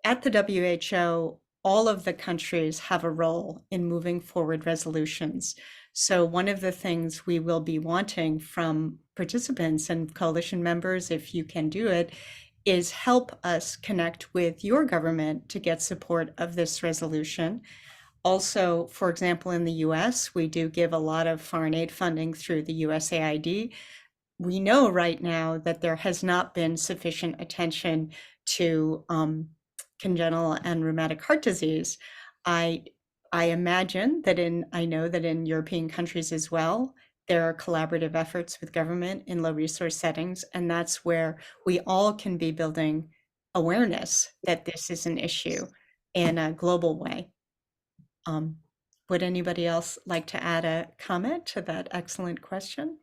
at the WHO, all of the countries have a role in moving forward resolutions. So one of the things we will be wanting from participants and coalition members, if you can do it, is help us connect with your government to get support of this resolution. Also, for example, in the US, we do give a lot of foreign aid funding through the USAID. We know right now that there has not been sufficient attention to congenital and rheumatic heart disease. I imagine that I know that in European countries as well, there are collaborative efforts with government in low resource settings, and that's where we all can be building awareness that this is an issue in a global way. Would anybody else like to add a comment to that excellent question?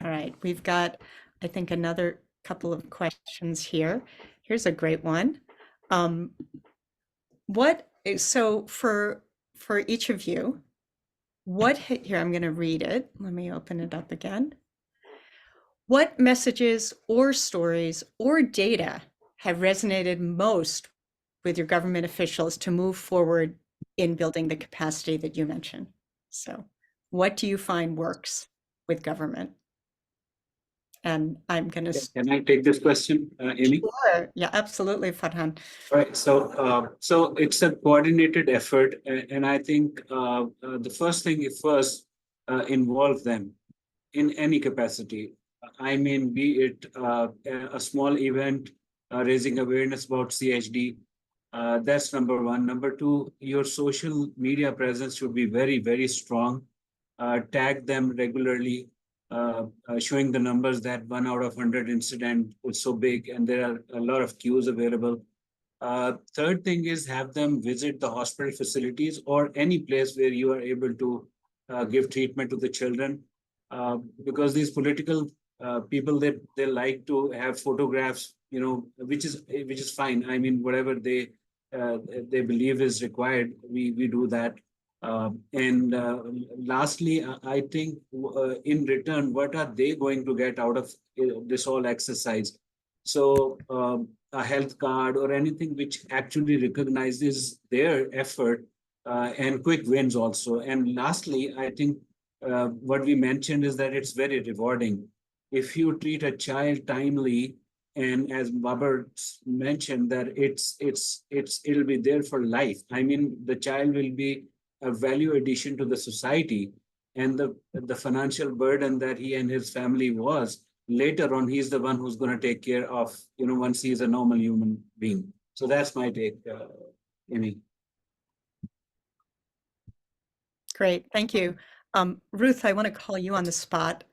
All right, we've got, I think, another couple of questions here. Here's a great one. So for each of you, here, I'm going to read it. Let me open it up again. What messages or stories or data have resonated most with your government officials to move forward in building the capacity that you mentioned? So what do you find works with government? And I'm going to... Can I take this question, Amy? Sure. Yeah, absolutely, Farhan. All right. So it's a coordinated effort. And I think the first thing is involve them in any capacity. I mean, be it a small event raising awareness about CHD, That's number one. Number two, your social media presence should be very, very strong. Tag them regularly, showing the numbers that 1 out of 100 incident is so big and there are a lot of queues available. Third thing is have them visit the hospital facilities or any place where you are able to give treatment to the children. Because these political people, they like to have photographs, which is fine. I mean, whatever they believe is required, we do that. And lastly, I think in return, what are they going to get out of this whole exercise? So a health card or anything which actually recognizes their effort and quick wins also. And lastly, I think what we mentioned is that it's very rewarding. If you treat a child timely, and as Babar mentioned, that it'll be there for life. I mean, the child will be a value addition to the society, and the financial burden that he and his family was later on, he's the one who's going to take care of, once he's a normal human being. So that's my take, Amy. Great, thank you. Ruth, I want to call you on the spot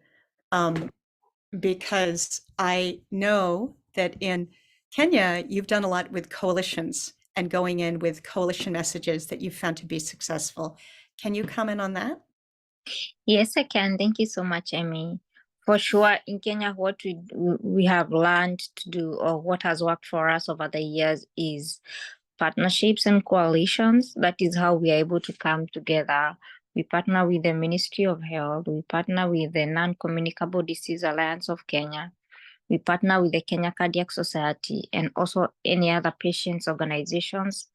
because I know that in Kenya, you've done a lot with coalitions and going in with coalition messages that you've found to be successful. Can you comment on that? Yes, I can. Thank you so much, Amy. For sure, in Kenya, what we have learned to do, or what has worked for us over the years, is partnerships and coalitions. That is how we are able to come together. We partner with the Ministry of Health. We partner with the Non-Communicable Disease Alliance of Kenya. We partner with the Kenya Cardiac Society and also any other patients organizations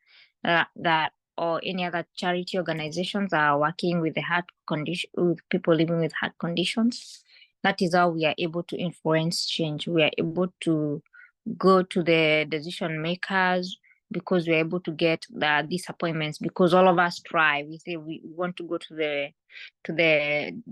that or any other charity organizations that are working with the heart condition, with people living with heart conditions. That is how we are able to influence change. We are able to go to the decision makers because we're able to get these appointments, because all of us try. We say we want to go to the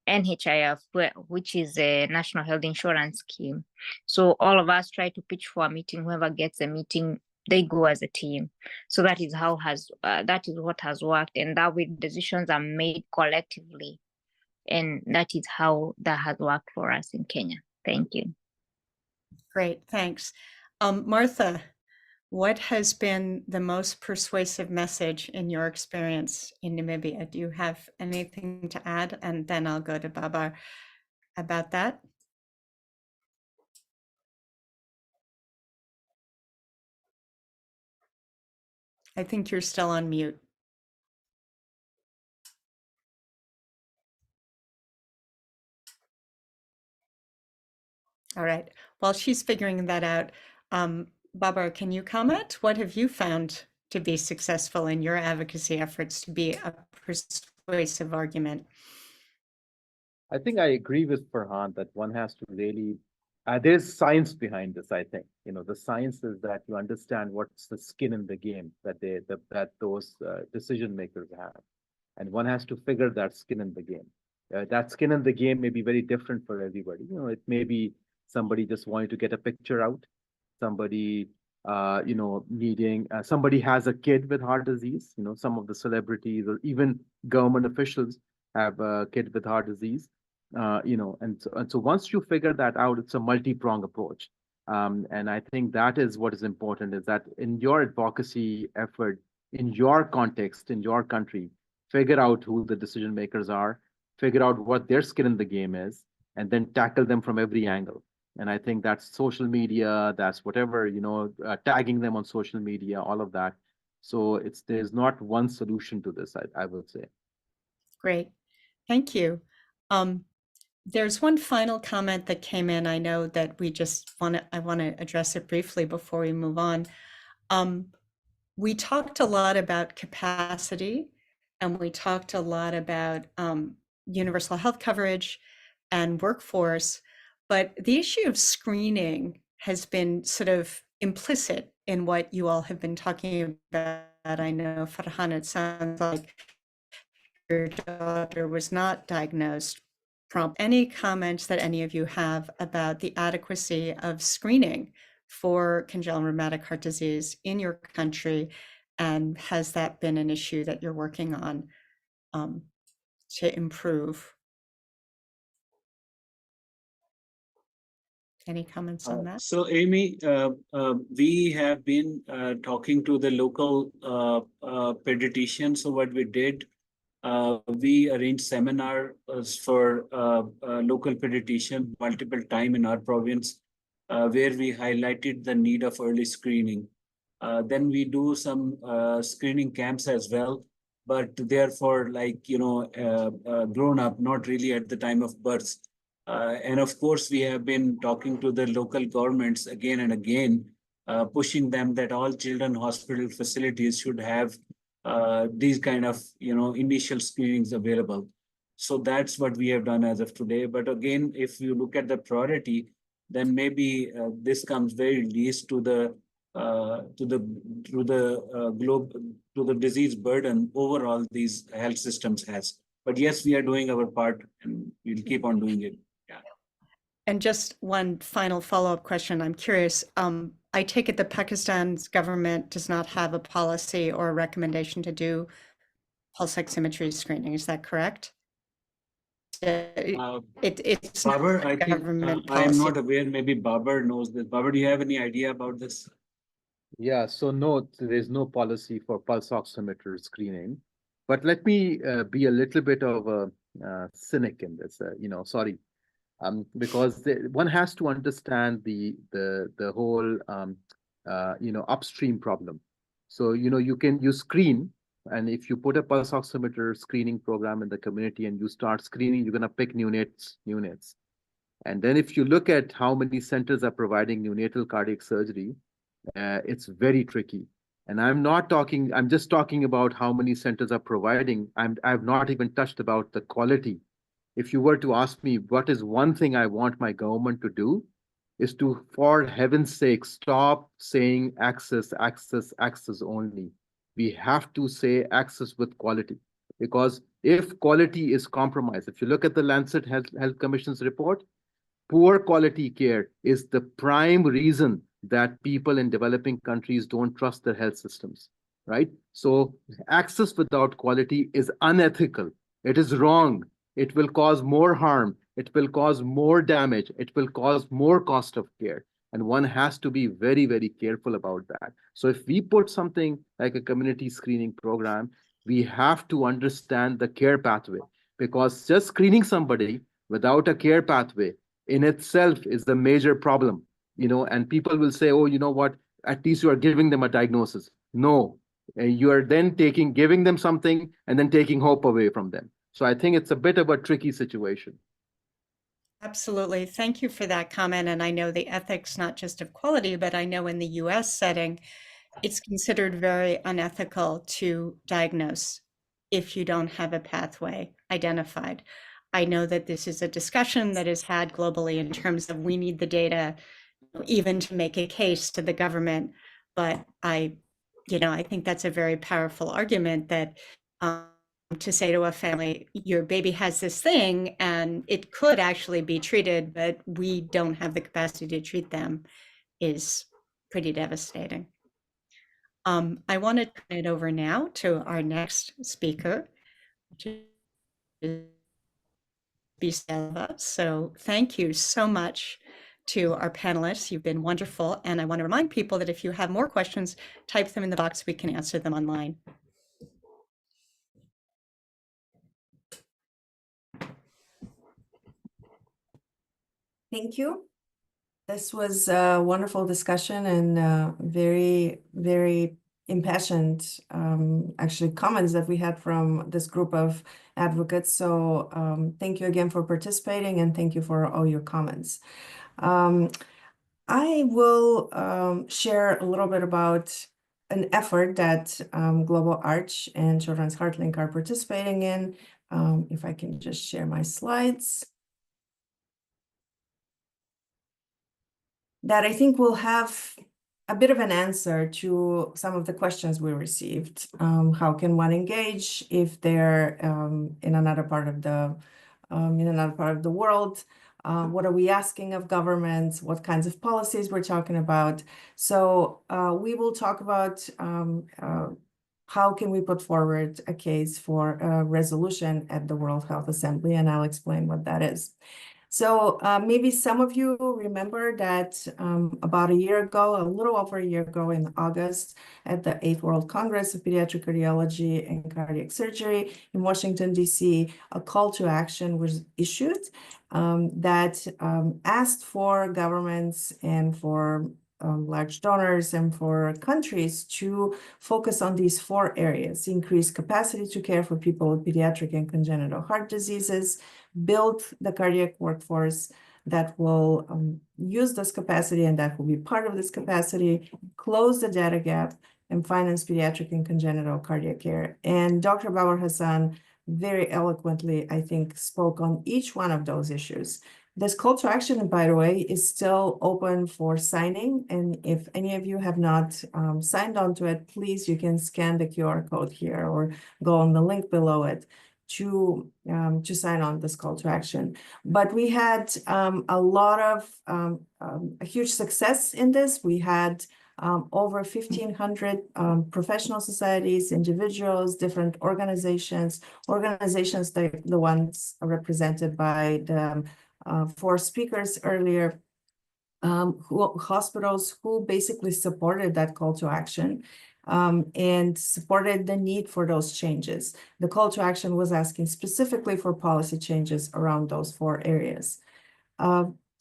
NHIF, which is a national health insurance scheme. So all of us try to pitch for a meeting. Whoever gets a meeting, they go as a team. So that is that is what has worked, and that way decisions are made collectively, and that is how that has worked for us in Kenya. Thank you. Great, thanks. Martha, what has been the most persuasive message in your experience in Namibia? Do you have anything to add? And then I'll go to Babar about that. I think you're still on mute. All right, while she's figuring that out, Babar, can you comment? What have you found to be successful in your advocacy efforts to be a persuasive argument? I think I agree with Farhan that one has to really, there's science behind this, I think. The science is that you understand what's the skin in the game that those decision makers have. And one has to figure that skin in the game. That skin in the game may be very different for everybody. It may be somebody just wanting to get a picture out, somebody needing, somebody has a kid with heart disease. Some of the celebrities or even government officials have a kid with heart disease. And so once you figure that out, it's a multi-pronged approach. And I think that is what is important, is that in your advocacy effort, in your context, in your country, figure out who the decision makers are, figure out what their skin in the game is, and then tackle them from every angle. And I think that's social media, that's whatever, tagging them on social media, all of that. So there's not one solution to this, I would say. Great, thank you. There's one final comment that came in. I know that I want to address it briefly before we move on. We talked a lot about capacity, and we talked a lot about universal health coverage and workforce, but the issue of screening has been sort of implicit in what you all have been talking about. I know, Farhan, it sounds like your daughter was not diagnosed prompt. Any comments that any of you have about the adequacy of screening for congenital rheumatic heart disease in your country? And has that been an issue that you're working on to improve? Any comments on that? So Amy, we have been talking to the local pediatricians. So what we did, we arranged seminars for local pediatricians multiple times in our province, where we highlighted the need of early screening. Then we do some screening camps as well, but therefore, like, grown up, not really at the time of birth. And of course, we have been talking to the local governments again and again, pushing them that all children hospital facilities should have these kind of, initial screenings available. So that's what we have done as of today. But again, if you look at the priority, then maybe this comes very least to the globe, to the disease burden overall these health systems has. But yes, we are doing our part, and we'll keep on doing it. And just one final follow-up question. I'm curious. I take it that Pakistan's government does not have a policy or a recommendation to do pulse oximetry screening. Is that correct? It's not Babar, a I think government I am policy. not aware. Maybe Babar knows this. Babar, do you have any idea about this? Yeah, so no, there's no policy for pulse oximeter screening. But let me be a little bit of a cynic in this, because one has to understand the whole upstream problem. So you screen, and if you put a pulse oximeter screening program in the community and you start screening, you're gonna pick neonates. And then if you look at how many centers are providing neonatal cardiac surgery, it's very tricky. And I'm just talking about how many centers are providing. I've not even touched about the quality. If you were to ask me what is one thing I want my government to do, is to, for heaven's sake, stop saying access only. We have to say access with quality, because if quality is compromised, if you look at the Lancet Health Commission's report, poor quality care is the prime reason that people in developing countries don't trust their health systems, right? So access without quality is unethical. It is wrong. It will cause more harm. It will cause more damage. It will cause more cost of care. And one has to be very, very careful about that. So if we put something like a community screening program, we have to understand the care pathway, because just screening somebody without a care pathway in itself is the major problem, and people will say, oh, you know what, at least you are giving them a diagnosis. No, you are then giving them something and then taking hope away from them. So I think it's a bit of a tricky situation. Absolutely. Thank you for that comment. And I know the ethics, not just of quality, but I know in the US setting, it's considered very unethical to diagnose if you don't have a pathway identified. I know that this is a discussion that is had globally in terms of we need the data even to make a case to the government. But I think that's a very powerful argument that to say to a family, your baby has this thing and it could actually be treated, but we don't have the capacity to treat them, is pretty devastating. I want to turn it over now to our next speaker, which is Biselva. So thank you so much to our panelists. You've been wonderful. And I want to remind people that if you have more questions, type them in the box. We can answer them online. Thank you. This was a wonderful discussion and very, very impassioned, actually, comments that we had from this group of advocates. So thank you again for participating, and thank you for all your comments. I will share a little bit about an effort that Global Arch and Children's HeartLink are participating in. If I can just share my slides. That I think will have a bit of an answer to some of the questions we received. How can one engage if they're in another part of the world? What are we asking of governments? What kinds of policies we're talking about? So we will talk about how can we put forward a case for a resolution at the World Health Assembly, and I'll explain what that is. So maybe some of you remember that about a year ago, a little over a year ago in August, at the 8th World Congress of Pediatric Cardiology and Cardiac Surgery in Washington, D.C., a call to action was issued that asked for governments and for large donors and for countries to focus on these 4 areas: increase capacity to care for people with pediatric and congenital heart diseases, build the cardiac workforce that will use this capacity and that will be part of this capacity, close the data gap, and finance pediatric and congenital cardiac care. And Dr. Babar Hassan very eloquently, I think, spoke on each one of those issues. This call to action, by the way, is still open for signing. And if any of you have not signed on to it, please, you can scan the QR code here or go on the link below it to sign on this call to action. But we had a lot of a huge success in this. We had over 1,500 professional societies, individuals, different organizations like the ones represented by the 4 speakers earlier, hospitals who basically supported that call to action and supported the need for those changes. The call to action was asking specifically for policy changes around those 4 areas.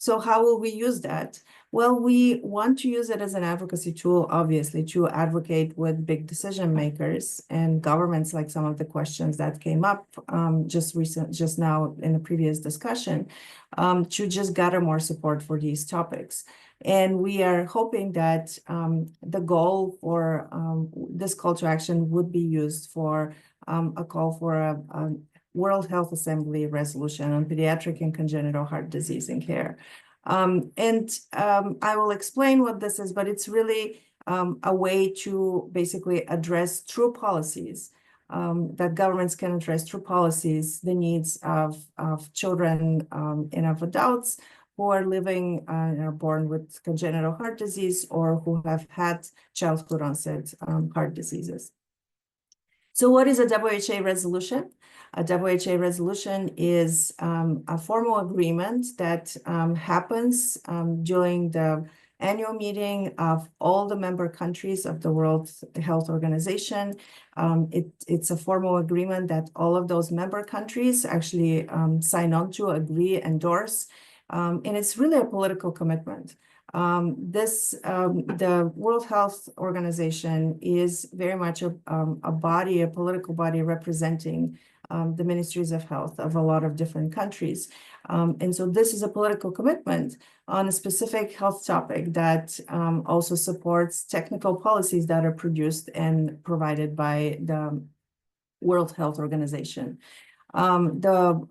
So how will we use that? Well, we want to use it as an advocacy tool, obviously, to advocate with big decision makers and governments, like some of the questions that came up just now in the previous discussion, to just gather more support for these topics. And we are hoping that the goal for this call to action would be used for a call for a World Health Assembly resolution on pediatric and congenital heart disease and care. I will explain what this is, but it's really a way to basically address through policies, that governments can address through policies the needs of children and of adults who are living and are born with congenital heart disease or who have had childhood-onset heart diseases. So what is a WHA resolution? A WHA resolution is a formal agreement that happens during the annual meeting of all the member countries of the World Health Organization. It's a formal agreement that all of those member countries actually sign on to, agree, endorse, and it's really a political commitment. The World Health Organization is very much a body, a political body representing the ministries of health of a lot of different countries. And so this is a political commitment on a specific health topic that also supports technical policies that are produced and provided by the World Health Organization. The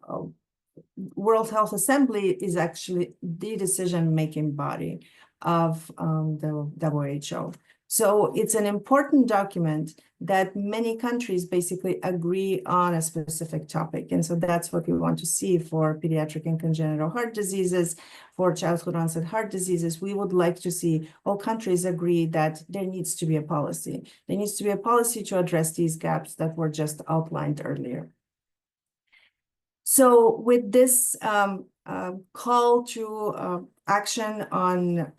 World Health Assembly is actually the decision-making body of the WHO. So it's an important document that many countries basically agree on a specific topic. And so that's what we want to see for pediatric and congenital heart diseases, for childhood-onset heart diseases. We would like to see all countries agree that there needs to be a policy. There needs to be a policy to address these gaps that were just outlined earlier. So with this call to action on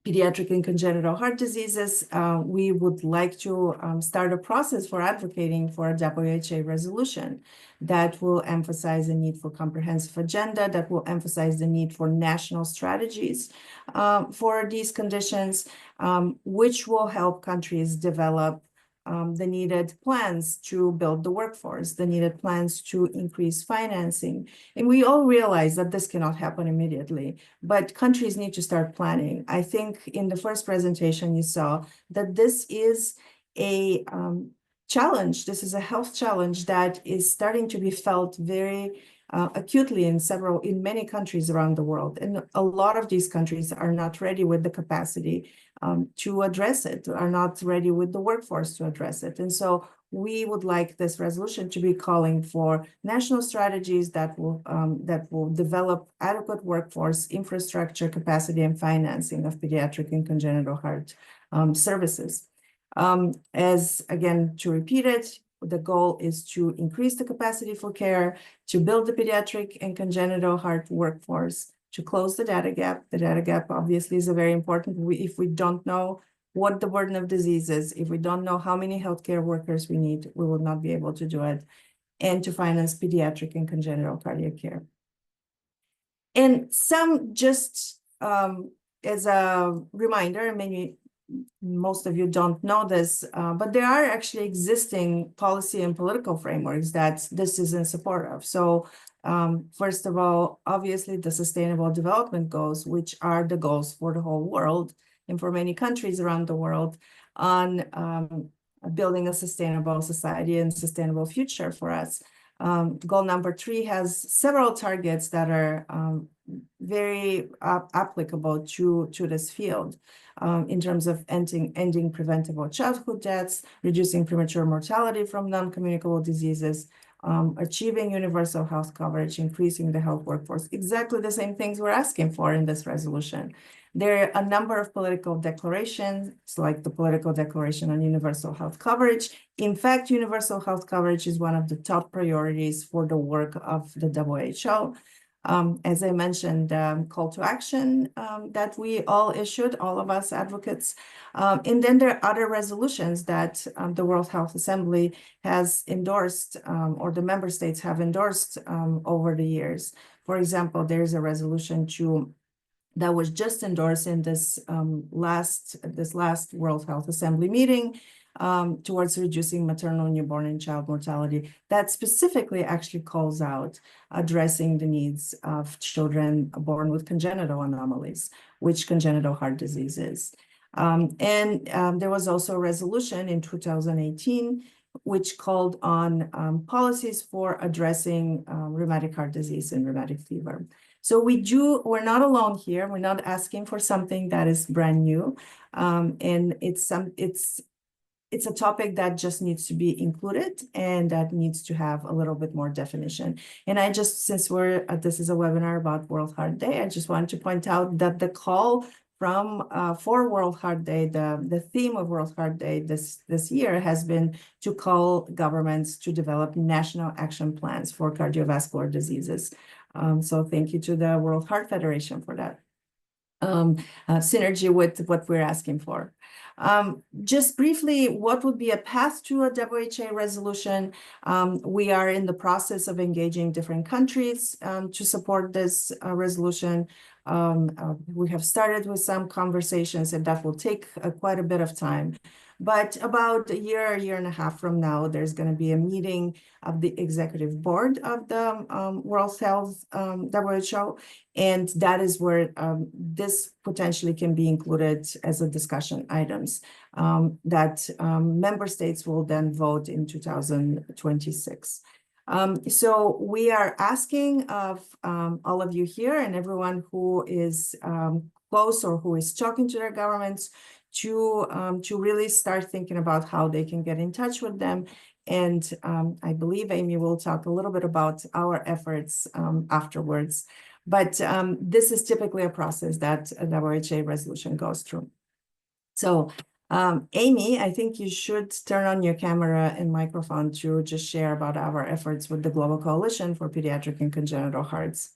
pediatric and congenital heart diseases, we would like to start a process for advocating for a WHO resolution that will emphasize the need for comprehensive agenda, that will emphasize the need for national strategies for these conditions, which will help countries develop the needed plans to build the workforce, the needed plans to increase financing. And we all realize that this cannot happen immediately, but countries need to start planning. I think in the first presentation you saw that this is a challenge. This is a health challenge that is starting to be felt very acutely in many countries around the world. And a lot of these countries are not ready with the capacity to address it, are not ready with the workforce to address it. And so we would like this resolution to be calling for national strategies that will develop adequate workforce, infrastructure, capacity, and financing of pediatric and congenital heart services. As again, to repeat it, the goal is to increase the capacity for care, to build the pediatric and congenital heart workforce, to close the data gap. The data gap obviously is a very important. If we don't know what the burden of disease is, if we don't know how many healthcare workers we need, we will not be able to do it, and to finance pediatric and congenital cardiac care. And some just as a reminder, maybe most of you don't know this, but there are actually existing policy and political frameworks that this is in support of. So first of all, obviously the Sustainable Development Goals, which are the goals for the whole world and for many countries around the world on building a sustainable society and sustainable future for us. Goal number 3 has several targets that are very applicable to this field in terms of ending preventable childhood deaths, reducing premature mortality from non-communicable diseases, achieving universal health coverage, increasing the health workforce. Exactly the same things we're asking for in this resolution. There are a number of political declarations, like the political declaration on universal health coverage. In fact, universal health coverage is one of the top priorities for the work of the WHO. As I mentioned, call to action that we all issued, all of us advocates. And then there are other resolutions that the World Health Assembly has endorsed, or the member states have endorsed over the years. For example, there's a resolution that was just endorsed in this last World Health Assembly meeting towards reducing maternal, newborn, and child mortality that specifically actually calls out addressing the needs of children born with congenital anomalies, which congenital heart disease is. There was also a resolution in 2018 which called on policies for addressing rheumatic heart disease and rheumatic fever. So we're not alone here. We're not asking for something that is brand new. And it's a topic that just needs to be included and that needs to have a little bit more definition. And since this is a webinar about World Heart Day, I just want to point out that the call for World Heart Day, the theme of World Heart Day this year has been to call governments to develop national action plans for cardiovascular diseases. So thank you to the World Heart Federation for that synergy with what we're asking for. Just briefly, what would be a path to a WHA resolution? We are in the process of engaging different countries to support this resolution. We have started with some conversations, and that will take quite a bit of time. But about a year and a half from now, there's going to be a meeting of the executive board of the World Health WHO, and that is where this potentially can be included as a discussion items that member states will then vote in 2026. So we are asking of all of you here and everyone who is close or who is talking to their governments to really start thinking about how they can get in touch with them. And I believe Amy will talk a little bit about our efforts afterwards. But this is typically a process that a WHA resolution goes through. So Amy, I think you should turn on your camera and microphone to just share about our efforts with the Global Coalition for Pediatric and Congenital Hearts.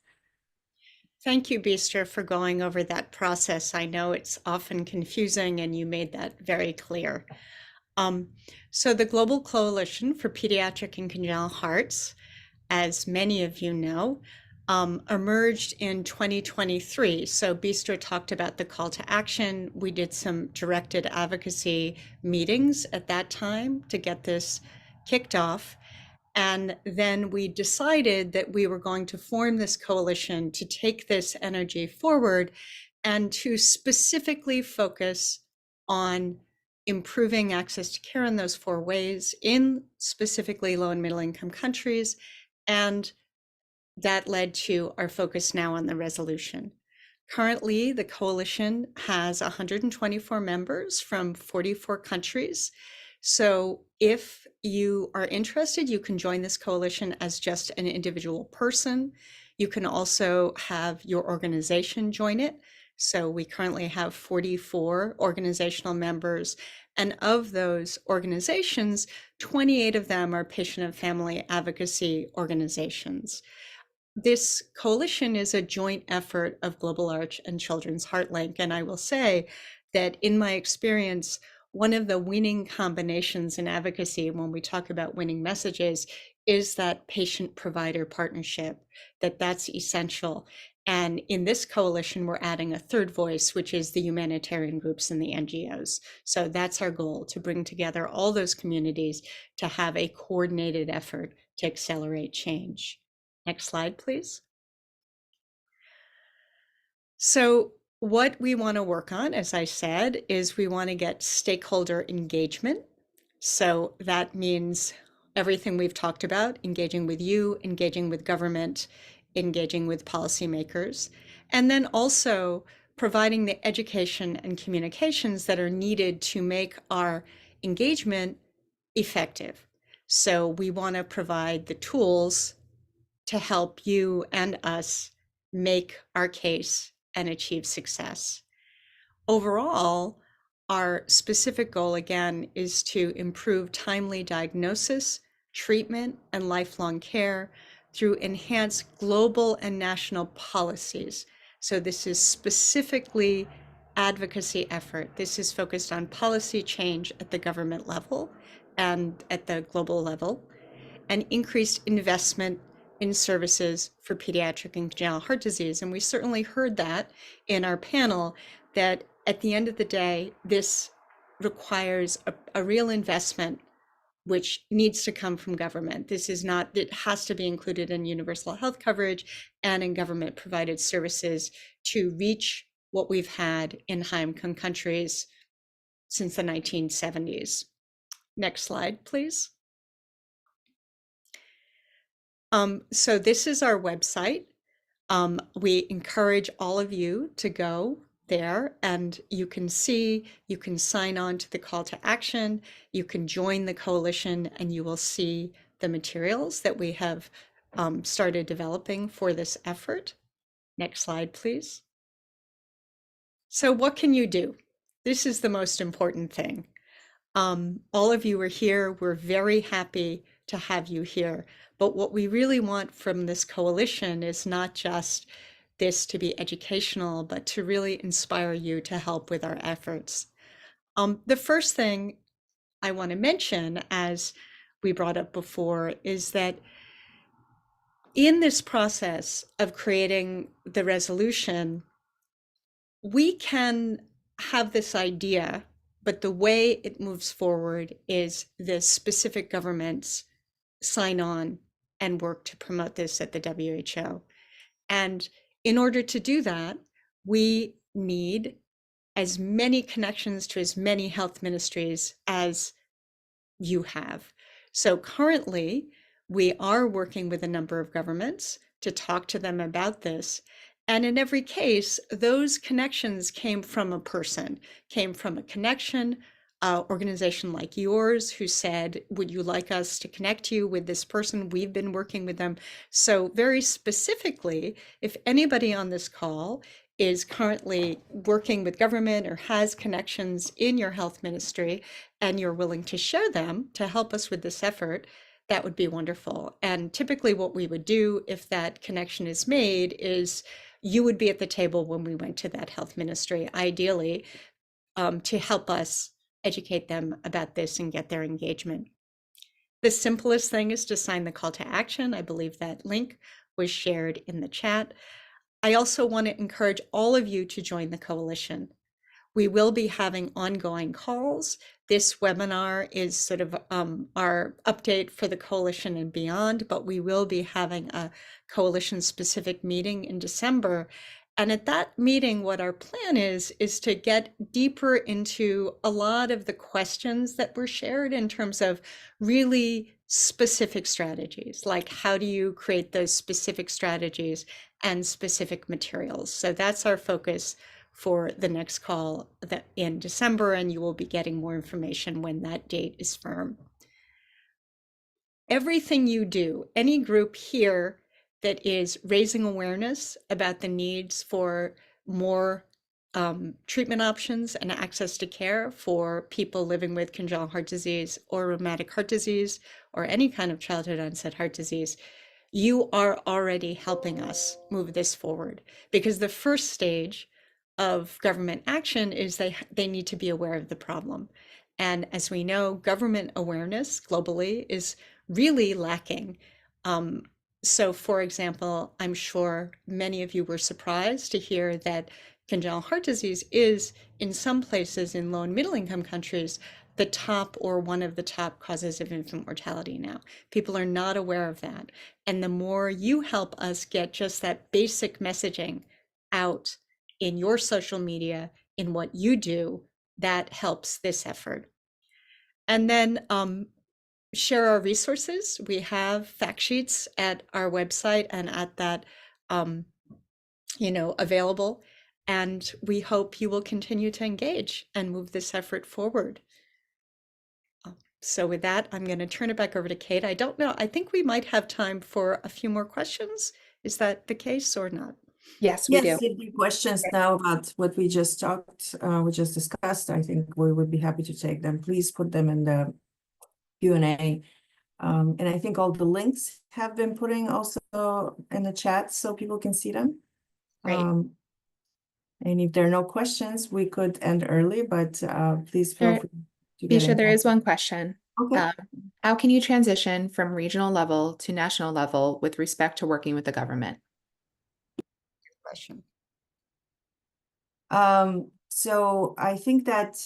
Thank you, Bistra, for going over that process. I know it's often confusing, and you made that very clear. So the Global Coalition for Pediatric and Congenital Hearts, as many of you know, emerged in 2023. So Bistra talked about the call to action. We did some directed advocacy meetings at that time to get this kicked off. And then we decided that we were going to form this coalition to take this energy forward and to specifically focus on improving access to care in those 4 ways in specifically low and middle income countries. And that led to our focus now on the resolution. Currently, the coalition has 124 members from 44 countries. So if you are interested, you can join this coalition as just an individual person. You can also have your organization join it. So we currently have 44 organizational members, and of those organizations, 28 of them are patient and family advocacy organizations. This coalition is a joint effort of Global Arch and Children's HeartLink, and I will say that in my experience, one of the winning combinations in advocacy when we talk about winning messages is that patient-provider partnership, that's essential. And in this coalition, we're adding a third voice, which is the humanitarian groups and the NGOs. So that's our goal, to bring together all those communities to have a coordinated effort to accelerate change. Next slide, please. So what we want to work on, as I said, is we want to get stakeholder engagement. So that means everything we've talked about, engaging with you, engaging with government, engaging with policymakers, and then also providing the education and communications that are needed to make our engagement effective. So we want to provide the tools to help you and us make our case and achieve success. Overall, our specific goal, again, is to improve timely diagnosis, treatment, and lifelong care through enhanced global and national policies. So this is specifically advocacy effort. This is focused on policy change at the government level and at the global level, and increased investment in services for pediatric and congenital heart disease. And we certainly heard that in our panel, that at the end of the day, this requires a real investment which needs to come from government. This is not, it has to be included in universal health coverage and in government provided services to reach what we've had in high-income countries since the 1970s. Next slide, please. So this is our website. We encourage all of you to go there, and you can sign on to the call to action, you can join the coalition, and you will see the materials that we have started developing for this effort. Next slide, please. So what can you do? This is the most important thing. All of you are here. We're very happy to have you here. But what we really want from this coalition is not just this to be educational, but to really inspire you to help with our efforts. The first thing I want to mention, as we brought up before, is that in this process of creating the resolution, we can have this idea, but the way it moves forward is the specific governments sign on and work to promote this at the WHO. And in order to do that, we need as many connections to as many health ministries as you have. So currently, we are working with a number of governments to talk to them about this. And in every case, those connections came from a person, came from a connection, organization like yours who said, would you like us to connect you with this person? We've been working with them. So very specifically, if anybody on this call is currently working with government or has connections in your health ministry, and you're willing to share them to help us with this effort, that would be wonderful. And typically what we would do if that connection is made is you would be at the table when we went to that health ministry, ideally, to help us educate them about this and get their engagement. The simplest thing is to sign the call to action. I believe that link was shared in the chat. I also want to encourage all of you to join the coalition. We will be having ongoing calls. This webinar is sort of our update for the coalition and beyond, but we will be having a coalition specific meeting in December. And at that meeting, what our plan is to get deeper into a lot of the questions that were shared in terms of really specific strategies, like how do you create those specific strategies and specific materials. So that's our focus for the next call in December, and you will be getting more information when that date is firm. Everything you do, any group here that is raising awareness about the needs for more treatment options and access to care for people living with congenital heart disease or rheumatic heart disease or any kind of childhood onset heart disease, you are already helping us move this forward, because the first stage of government action is they need to be aware of the problem. And as we know, government awareness globally is really lacking. So for example, I'm sure many of you were surprised to hear that congenital heart disease is, in some places in low and middle income countries, the top or one of the top causes of infant mortality now. People are not aware of that. And the more you help us get just that basic messaging out in your social media, in what you do, that helps this effort. And then share our resources. We have fact sheets at our website and at that, available. And we hope you will continue to engage and move this effort forward. So with that, I'm going to turn it back over to Kate. I don't know. I think we might have time for a few more questions. Is that the case or not? Yes, we do. Yes, if you have questions now about what we just discussed, I think we would be happy to take them. Please put them in the Q&A. And I think all the links have been putting also in the chat so people can see them. Great. And if there are no questions, we could end early, but please feel free to get Bisha, in there touch. is one question. Okay. How can you transition from regional level to national level with respect to working with the government? Question. So I think that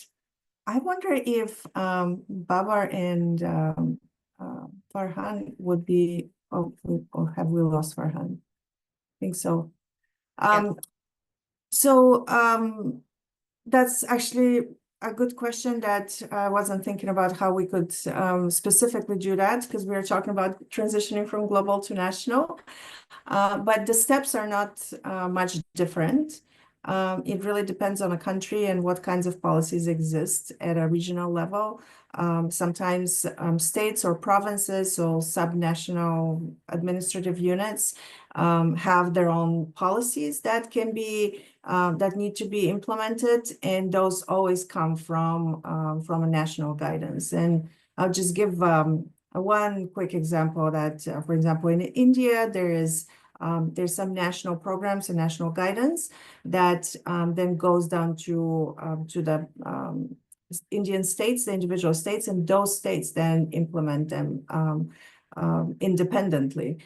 I wonder if Babar and Farhan would be, or have we lost Farhan? I think so. Yeah. So that's actually a good question that I wasn't thinking about how we could specifically do that, because we were talking about transitioning from global to national. But the steps are not much different. It really depends on a country and what kinds of policies exist at a regional level. Sometimes states or provinces or subnational administrative units have their own policies that can be that need to be implemented, and those always come from a national guidance. And I'll just give one quick example that, for example, in India, there's some national programs and national guidance that then goes down to the Indian states, the individual states, and those states then implement them independently,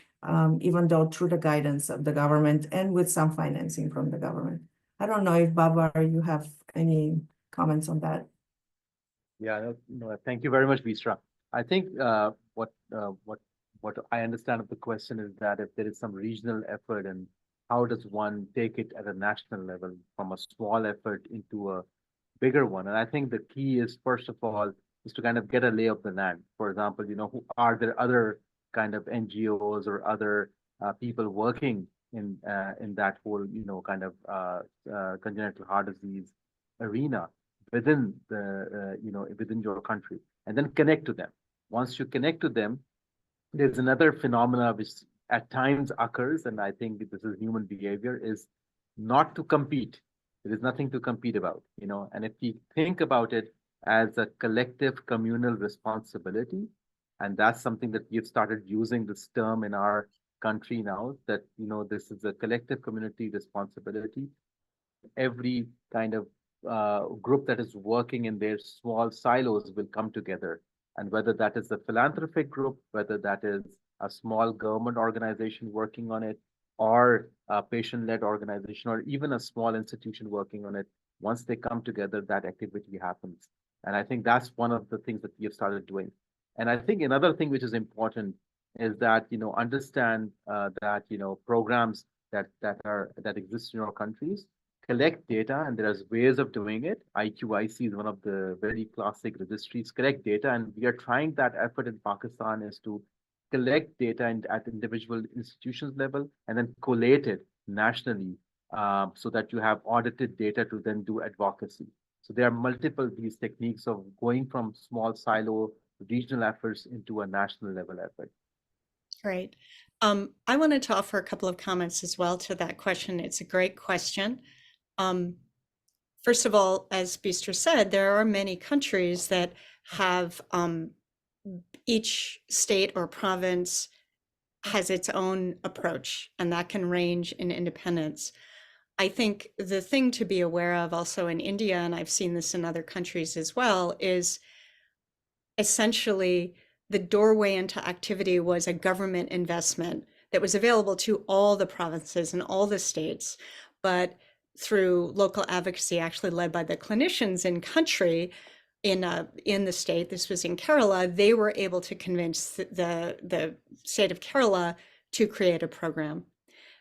even though through the guidance of the government and with some financing from the government. I don't know if Babar, you have any comments on that. Yeah, no, thank you very much, Bisra. I think what I understand of the question is that if there is some regional effort, and how does one take it at a national level from a small effort into a bigger one? And I think the key is, first of all, is to kind of get a lay of the land. For example, who are there other kind of NGOs or other people working in that whole, kind of congenital heart disease arena within the, within your country, and then connect to them. Once you connect to them, there's another phenomena which at times occurs, and I think this is human behavior, is not to compete. There is nothing to compete about, and if we think about it as a collective communal responsibility, and that's something that we've started using this term in our country now, that, this is a collective community responsibility. Every kind of group that is working in their small silos will come together. And whether that is a philanthropic group, whether that is a small government organization working on it, or a patient-led organization, or even a small institution working on it, once they come together, that activity happens. And I think that's one of the things that we have started doing. And I think another thing which is important is that, understand that, programs that exist in our countries collect data, and there's ways of doing it. IQIC is one of the very classic registries, collect data, and we are trying that effort in Pakistan is to collect data at individual institutions level and then collate it nationally so that you have audited data to then do advocacy. So there are multiple these techniques of going from small silo regional efforts into a national level effort. Great. I wanted to offer a couple of comments as well to that question. It's a great question. First of all, as Bistra said, there are many countries that have each state or province has its own approach, and that can range in independence. I think the thing to be aware of also in India, and I've seen this in other countries as well, is essentially the doorway into activity was a government investment that was available to all the provinces and all the states, but through local advocacy actually led by the clinicians in country in the state, this was in Kerala, they were able to convince the state of Kerala to create a program.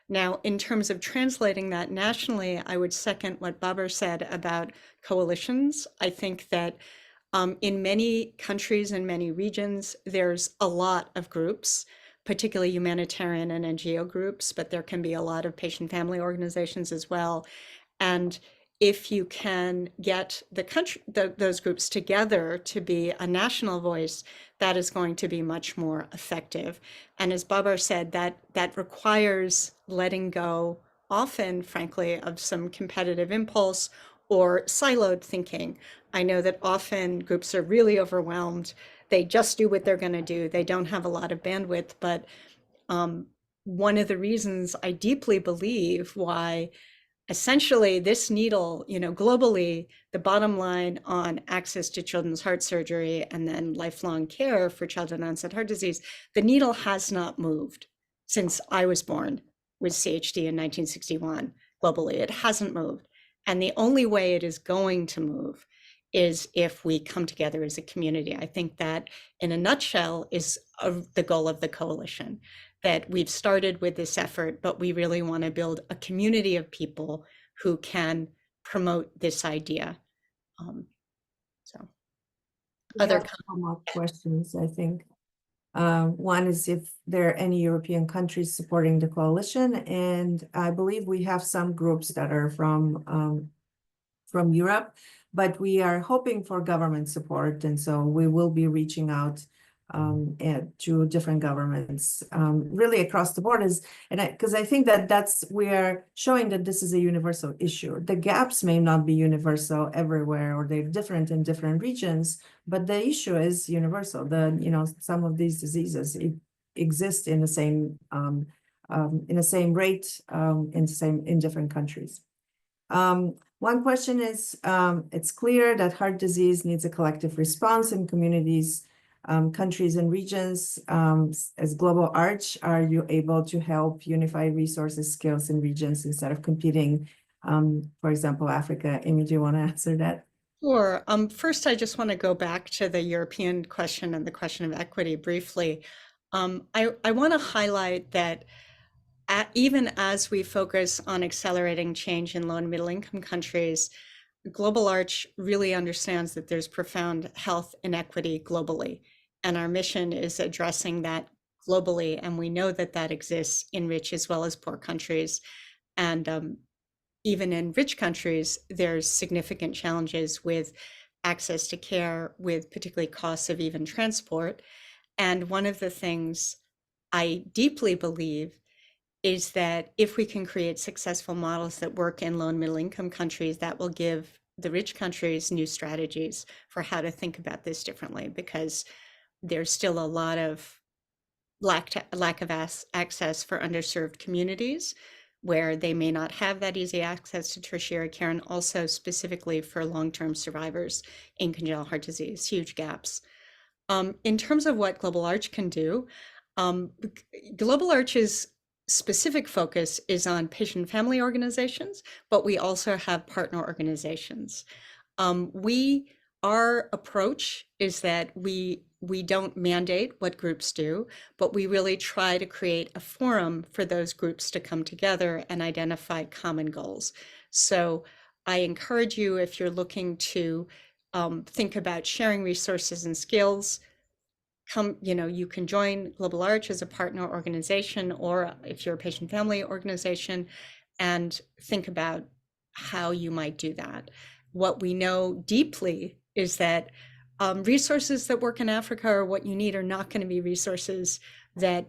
Now, in terms of translating that nationally, I would second what Babar said about coalitions. I think that in many countries and many regions, there's a lot of groups, particularly humanitarian and NGO groups, but there can be a lot of patient family organizations as well. And if you can get those groups together to be a national voice, that is going to be much more effective. And as Babar said, that requires letting go, often, frankly, of some competitive impulse or siloed thinking. I know that often groups are really overwhelmed. They just do what they're going to do. They don't have a lot of bandwidth. But one of the reasons I deeply believe why essentially this needle, globally, the bottom line on access to children's heart surgery and then lifelong care for childhood-onset heart disease, the needle has not moved since I was born with CHD in 1961 globally. It hasn't moved. And the only way it is going to move is if we come together as a community. I think that, in a nutshell, is the goal of the coalition, that we've started with this effort, but we really want to build a community of people who can promote this idea. Other more questions, I think. One is if there are any European countries supporting the coalition, and I believe we have some groups that are from Europe, but we are hoping for government support, and so we will be reaching out to different governments, really across the board. Because I think we are showing that this is a universal issue. The gaps may not be universal everywhere, or they're different in different regions, but the issue is universal. Some of these diseases exist in the same rate in different countries. One question is, it's clear that heart disease needs a collective response in communities, countries and regions. As Global Arch, are you able to help unify resources, skills, and regions instead of competing? For example, Africa. Amy, do you want to answer that? Sure. First, I just want to go back to the European question and the question of equity briefly. I want to highlight that even as we focus on accelerating change in low and middle income countries, Global Arch really understands that there's profound health inequity globally. And our mission is addressing that globally. And we know that that exists in rich as well as poor countries. And even in rich countries, there's significant challenges with access to care, with particularly costs of even transport. And one of the things I deeply believe is that if we can create successful models that work in low and middle income countries, that will give the rich countries new strategies for how to think about this differently, because there's still a lot of lack of access for underserved communities where they may not have that easy access to tertiary care, and also specifically for long-term survivors in congenital heart disease, huge gaps. In terms of what Global Arch can do, Global Arch's specific focus is on patient family organizations, but we also have partner organizations. Our approach is that we don't mandate what groups do, but we really try to create a forum for those groups to come together and identify common goals. So I encourage you, if you're looking to think about sharing resources and skills, you can join Global Arch as a partner organization, or if you're a patient family organization, and think about how you might do that. What we know deeply is that resources that work in Africa or what you need are not going to be resources that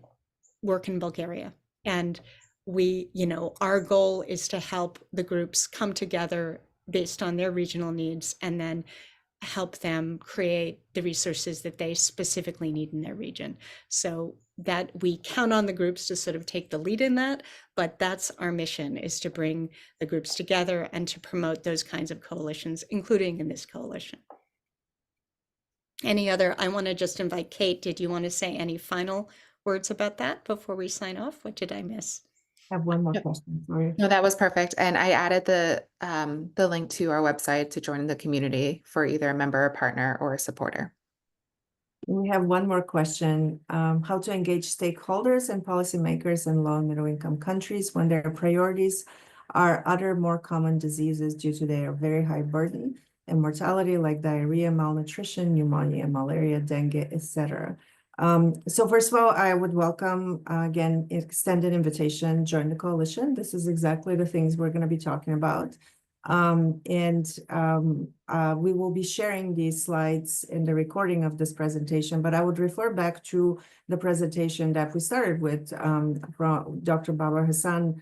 work in Bulgaria. And we, our goal is to help the groups come together based on their regional needs and then help them create the resources that they specifically need in their region. So that we count on the groups to sort of take the lead in that, but that's our mission, is to bring the groups together and to promote those kinds of coalitions, including in this coalition. I want to just invite Kate, did you want to say any final words about that before we sign off? What did I miss? I have one more question for you. No, that was perfect. And I added the link to our website to join the community for either a member, a partner, or a supporter. We have one more question. How to engage stakeholders and policymakers in low and middle income countries when their priorities are other more common diseases due to their very high burden and mortality, like diarrhea, malnutrition, pneumonia, malaria, dengue, etc. So first of all, I would welcome, again, extended invitation, join the coalition. This is exactly the things we're going to be talking about. We will be sharing these slides in the recording of this presentation, but I would refer back to the presentation that we started with from Dr. Baba Hassan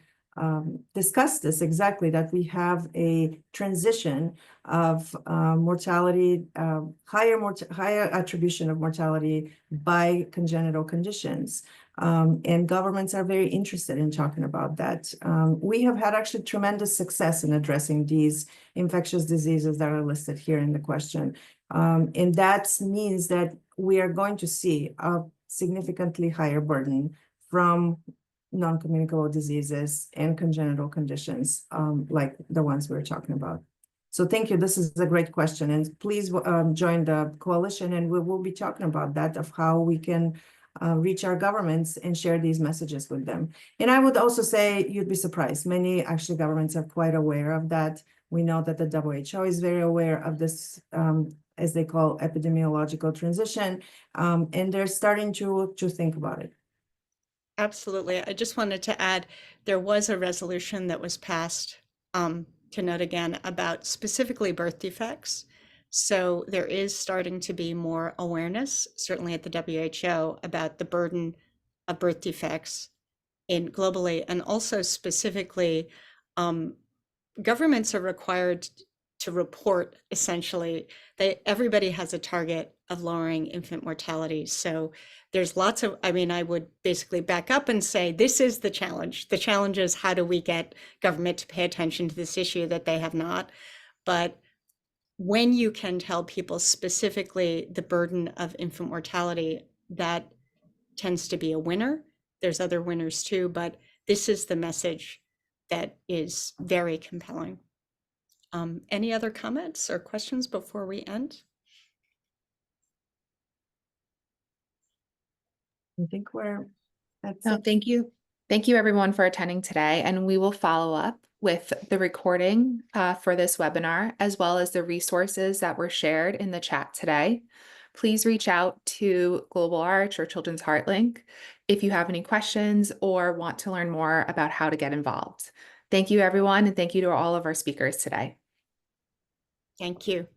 discussed this exactly, that we have a transition of mortality, higher attribution of mortality by congenital conditions. And governments are very interested in talking about that. We have had actually tremendous success in addressing these infectious diseases that are listed here in the question. And that means that we are going to see a significantly higher burden from non-communicable diseases and congenital conditions like the ones we're talking about. So thank you. This is a great question. And please join the coalition, and we will be talking about that, of how we can reach our governments and share these messages with them. And I would also say, you'd be surprised, many actually governments are quite aware of that. We know that the WHO is very aware of this, as they call epidemiological transition, and they're starting to think about it. Absolutely. I just wanted to add, there was a resolution that was passed, to note again, about specifically birth defects. So there is starting to be more awareness, certainly at the WHO, about the burden of birth defects globally, and also specifically, governments are required to report, essentially. Everybody has a target of lowering infant mortality. So there's lots of, I would basically back up and say, this is the challenge. The challenge is, how do we get government to pay attention to this issue that they have not? But when you can tell people specifically the burden of infant mortality, that tends to be a winner. There's other winners too, but this is the message that is very compelling. Any other comments or questions before we end? I think that's No, it. thank you. Thank you everyone for attending today, and we will follow up with the recording for this webinar, as well as the resources that were shared in the chat today. Please reach out to Global Arch or Children's Heart Link if you have any questions or want to learn more about how to get involved. Thank you everyone, and thank you to all of our speakers today. Thank you.